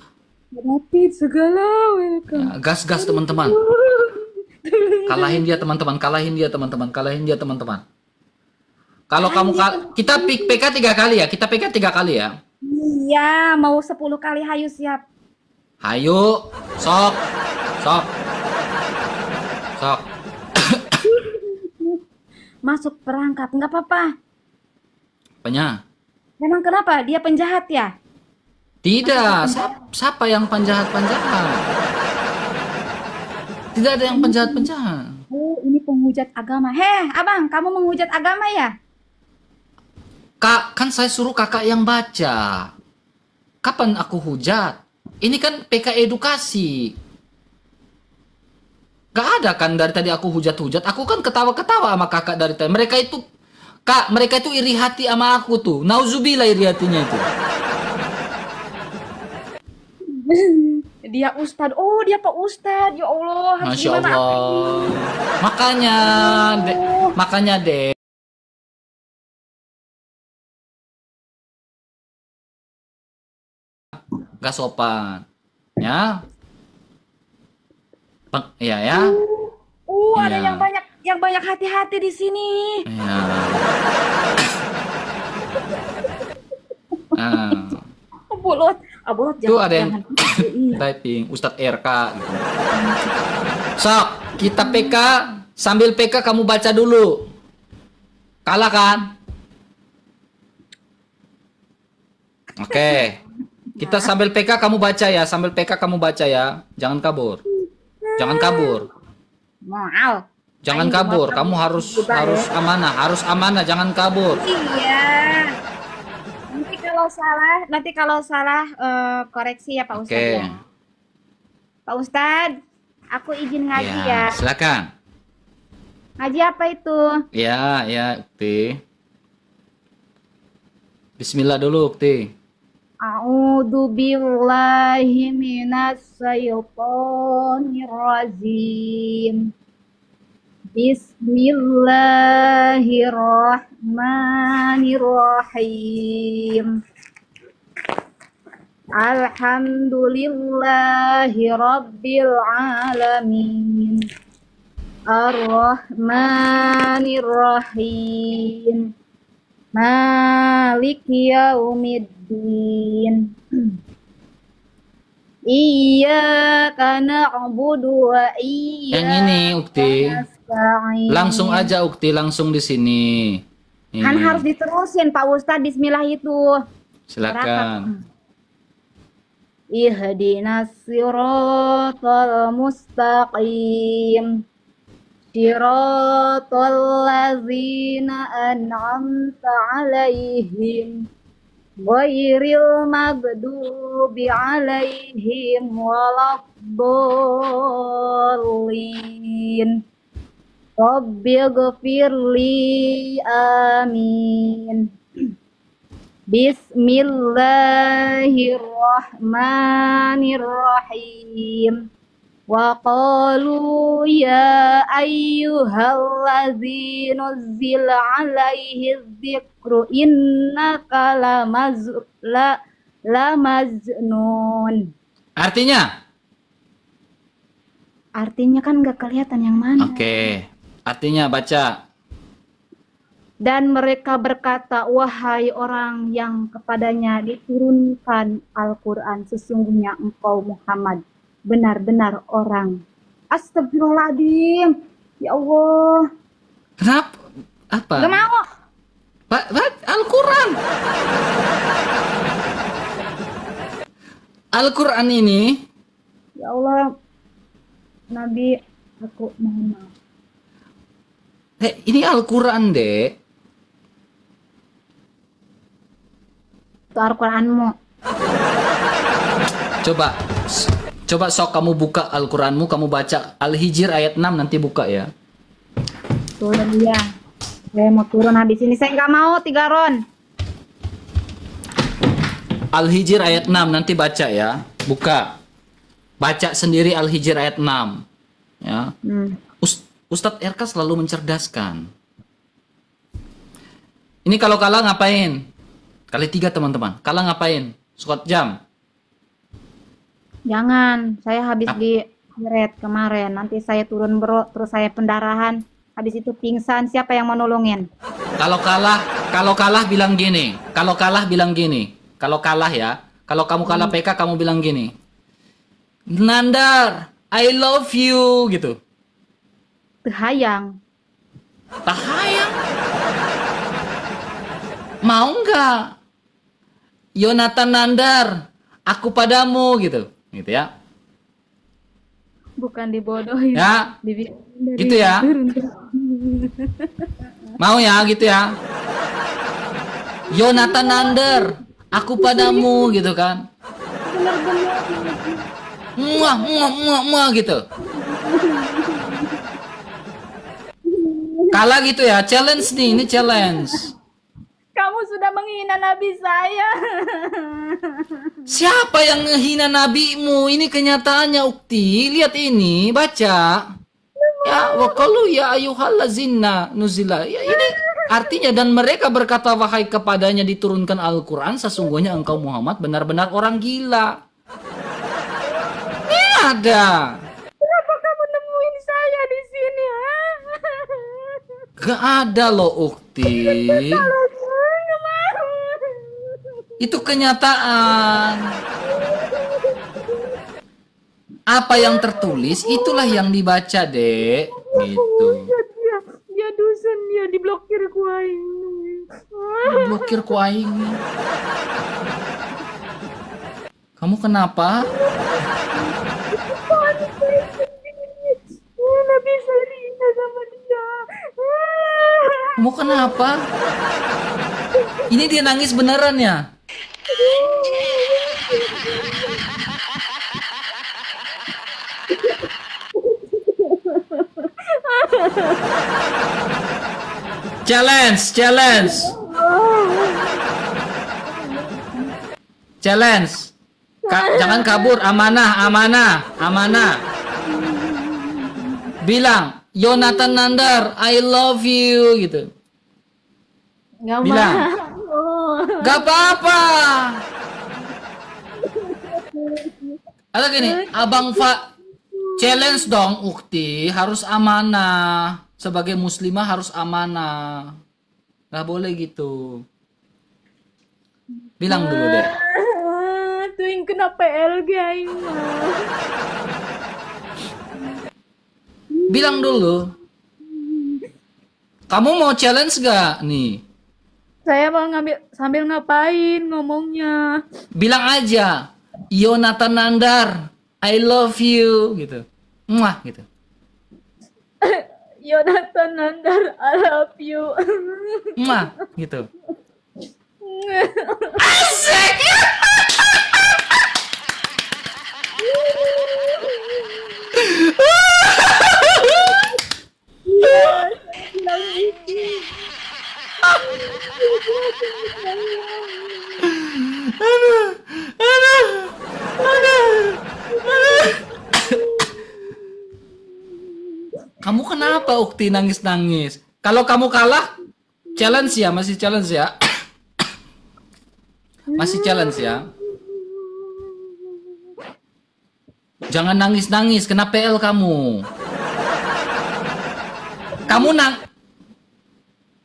Berarti segala welcome. Ya, gas teman-teman. Kalahin dia teman-teman. Kalau kamu kita PK 3 kali ya. Kita PK 3 kali ya. Iya, mau 10 kali, hayu siap. Hayu, sok. Masuk perangkap, nggak apa-apa. Apanya? Memang kenapa? Dia penjahat ya? Tidak, siapa yang penjahat-penjahat? Tidak ada yang penjahat-penjahat. Oh, ini penghujat agama. Heh, abang, kamu menghujat agama ya? Kak, kan saya suruh kakak yang baca. Kapan aku hujat? Ini kan PK edukasi. Gak ada kan dari tadi aku hujat-hujat. Aku kan ketawa-ketawa sama kakak dari tadi. Mereka itu iri hati sama aku tuh. Nauzubillah iri hatinya itu. Dia ustad. Oh, dia Pak Ustad. Ya Allah. Masya Allah. Makanya deh. Gak sopan. Ya. Ya. Ada yang banyak hati-hati di sini. Ya. Bolot Tuh ada yang typing Ustadz RK gitu. Sok, kita PK, sambil PK kamu baca dulu. Kalah kan? Oke. Kita sambil PK kamu baca ya, Jangan kabur. Mau. Jangan kabur. Kamu harus amanah, jangan kabur. Iya. Nanti kalau salah koreksi ya Pak Ustadz. Oke. Ya. Pak Ustadz, aku izin ngaji ya. Silakan. Ngaji apa itu? Ya, Ukti. Bismillah dulu, Ukti. A'udzu billahi minas syaitonir rajim. Bismillahirrahmanirrahim. Alhamdulillahi rabbil alamin. Ar-Rahmanir-Rahim. Maliki yaumiddin. Iyyaka na'budu wa iyyaka Yang ini, Ukti. nasta'in. Langsung aja, Ukti, langsung di sini. Kan harus diterusin Pak Ustadz bismillah itu. Silakan. Ihdinas siratal mustaqim. Siratal ladzina an'amta 'alaihim ghairil maghdubi 'alaihim waladdallin. Rabbighfirli amin. Bismillahirrahmanirrahim. Wa qalu ya ayyuhallazi nuzzila 'alaihi dzikru innaka lamajnun. Artinya? Artinya kan nggak kelihatan yang mana. Oke. Artinya baca. Dan mereka berkata, wahai orang yang kepadanya diturunkan Al-Quran, sesungguhnya engkau Muhammad benar-benar orang. Astagfirullahaladzim. Ya Allah. Kenapa? Apa? Gak mau. Al-Quran. Al-Quran ini. Ya Allah. Nabi, aku mohon maaf. Ini Al-Quran, Dek. Itu Al-Quranmu. Coba sok kamu buka Al-Quranmu, kamu baca Al-Hijr ayat 6, nanti buka ya. Turun dia. Saya mau turun habis ini. Saya nggak mau 3 ron. Al-Hijr ayat 6, nanti baca ya. Buka. Baca sendiri Al-Hijr ayat 6. Ya. Ustadz RK selalu mencerdaskan. Ini kalau kalah ngapain? Kali 3 teman-teman. Kalah ngapain? Squat jam. Jangan, saya habis di red kemarin. Nanti saya turun bro, terus saya pendarahan. Habis itu pingsan, siapa yang mau nolongin? Kalau kalah bilang gini. Kalau kalah ya. Kalau kamu kalah PK, kamu bilang gini. Nandar, I love you gitu. Tahayang. Mau nggak? Yonatan Nandar, aku padamu gitu. Gitu ya. Bukan dibodohin. Ya. Gitu ya. Mau ya gitu ya. Yonatan Nandar, aku padamu gitu kan. Muah gitu. Kalah gitu ya. Challenge nih, ini challenge. Kamu sudah menghina Nabi saya. Siapa yang ngehina nabimu? Ini kenyataannya, Ukti. Lihat ini, baca. Ya, wa qalu ya ayyuhallazina nuzila. Ya, ini artinya, dan mereka berkata, wahai kepadanya diturunkan Al-Quran, sesungguhnya engkau Muhammad benar-benar orang gila. Ini ada. Kenapa kamu nemuin saya di sini? Gak ada loh, Ukti. Itu kenyataan. Apa yang tertulis, itulah yang dibaca, Dek. Gitu. Dia dosen, dia diblokir ku aing. Diblokir ku aing. Kamu kenapa? Nabi saya dihina sama dia. Kamu kenapa? Ini dia nangis beneran ya? Challenge. Jangan kabur, amanah. Bilang, Yonatan Nandar, I love you gitu. Bilang. Gak apa-apa. Atau gini, Abang challenge dong, Ukti, harus amanah. Sebagai muslimah harus amanah. Gak boleh gitu. Bilang dulu deh. Tuh yang kena PL guys. Bilang dulu. Kamu mau challenge gak nih? Saya mau sambil ngapain ngomongnya? Bilang aja, Yonatan Nandar, I love you gitu. Muah gitu. Yonatan Nandar, I love you. Mwah, gitu. Asik. Kamu kenapa Ukti nangis-nangis? Kalau kamu kalah, challenge ya, masih challenge ya. Masih challenge ya. Jangan nangis-nangis, kena PL kamu. Kamu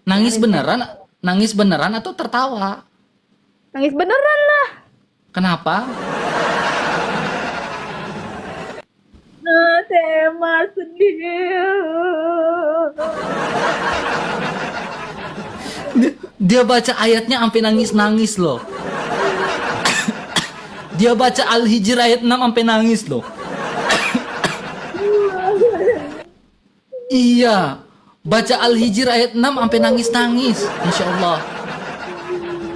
nangis beneran? Nangis beneran atau tertawa? Nangis beneran lah. Kenapa? Tema sedih. Dia baca ayatnya sampai nangis-nangis loh. Dia baca Al-Hijr ayat 6 sampai nangis loh. Iya, baca Al-Hijr ayat 6 sampai nangis-nangis. Masya Allah.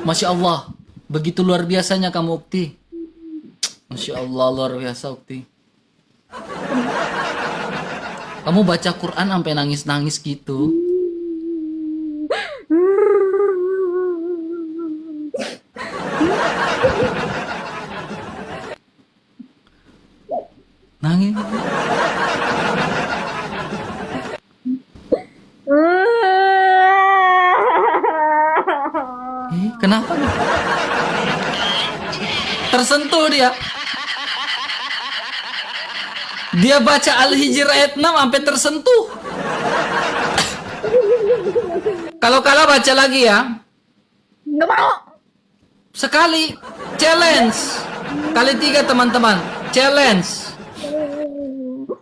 Masya Allah. Begitu luar biasanya kamu, Ukti. Masya Allah, luar biasa, Ukti. Kamu baca Quran sampai nangis-nangis gitu. Nangis. Kenapa nih? Tersentuh dia. Dia baca Al-Hijr ayat 6 sampai tersentuh. Kalau kalah baca lagi ya. Nggak mau. Sekali. Challenge. Kali 3 teman-teman. Challenge.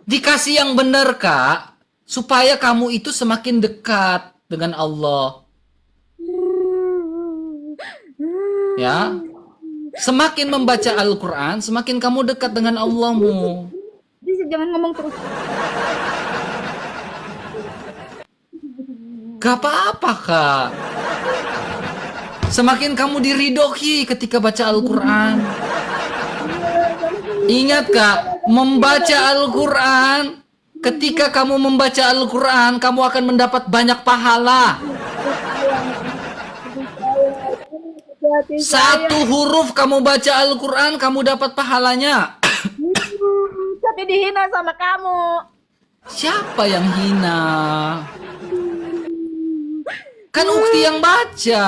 Dikasih yang benar, Kak. Supaya kamu itu semakin dekat dengan Allah. Ya. Semakin membaca Al-Quran, semakin kamu dekat dengan Allahmu. Jangan ngomong terus. Gak apa-apa, Kak. Semakin kamu diridhoi ketika baca Al-Quran. Ingat, Kak, membaca Al-Quran, ketika kamu membaca Al-Quran, kamu akan mendapat banyak pahala. Satu huruf kamu baca Al-Quran, kamu dapat pahalanya. Tapi dihina sama kamu. Siapa yang hina? Kan Ukti yang baca.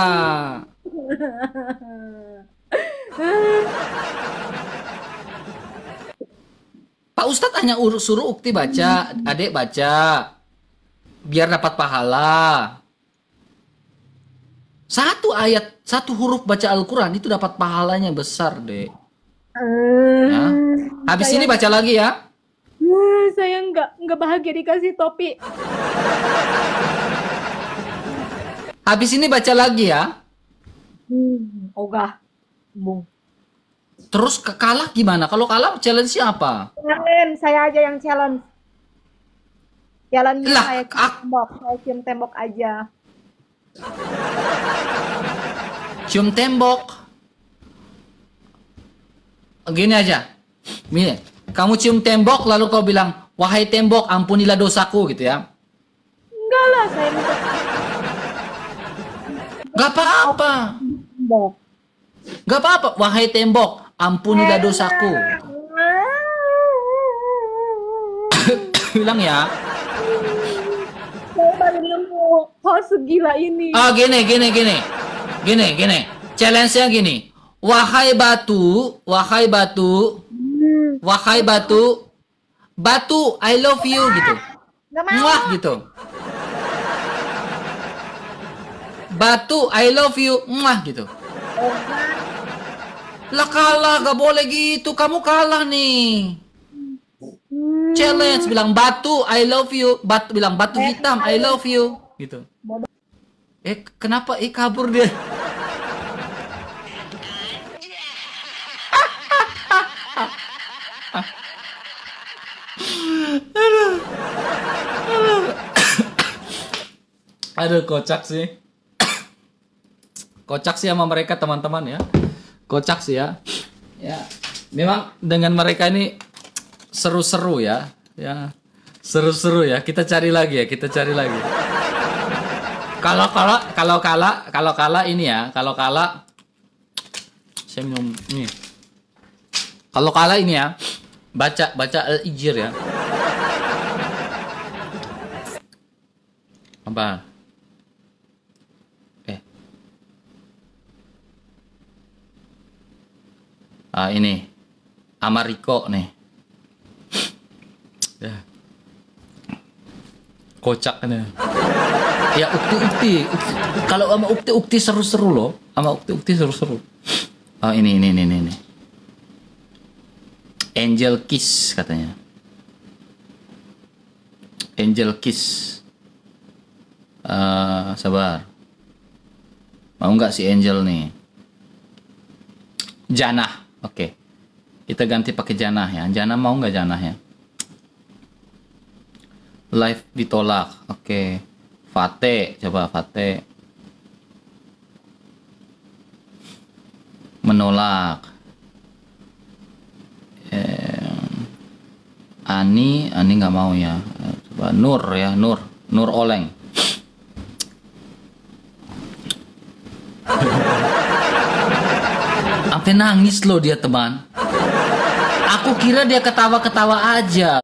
Pak Ustadz hanya suruh Ukti baca, adik baca, biar dapat pahala. Satu ayat, satu huruf baca Al-Quran itu dapat pahalanya besar, Dek. Ya. Habis ini baca lagi ya. Saya nggak bahagia dikasih topi. Habis ini baca lagi ya. Ogah. Terus kalah gimana? Kalau kalah challenge siapa? Jangan, saya aja yang challenge. Challenge Lah, saya tembok, saya cium tembok aja. Cium tembok. Gini aja. Nih, kamu cium tembok lalu kau bilang, "Wahai tembok, ampunilah dosaku," gitu ya. Enggak lah, saya minta. Gak apa-apa. Gak apa-apa. Wahai tembok, ampunilah dosaku. Bilang ya. Saya baru nemu host gila ini. Ah, gini. Challenge-nya gini. Wahai batu, batu, I love you gitu. Muah gitu. Batu, I love you, muah gitu. Lah kalah, gak boleh gitu. Kamu kalah nih. Challenge, bilang batu, I love you. Bilang batu hitam, I love you. Gitu. Kenapa? Kabur dia. Aduh, kocak sih. Kocak sih sama mereka teman-teman ya. Kocak sih ya. Ya, memang dengan mereka ini seru-seru ya. Ya, seru-seru ya. Kita cari lagi ya. Kita cari lagi. Kalau kalah ini ya. Kalau kalah, saya minum ini. Kalau kalah ini ya, baca Al-Ijr ya. Apa? Ini Amariko nih. Ya. Kocak nih. Ya ukti. Kalau sama ukti seru-seru loh. Sama ukti seru-seru. Ini. Angel Kiss katanya. Angel Kiss. Sabar. Mau nggak si Angel nih? Janah. Oke. Kita ganti pakai Janah ya. Janah mau nggak Janah ya? Live ditolak. Oke. Fate. Coba Fate. Menolak. Ani nggak mau ya. Coba Nur ya. Nur Oleng. Sampai nangis loh dia teman. Aku kira dia ketawa-ketawa aja.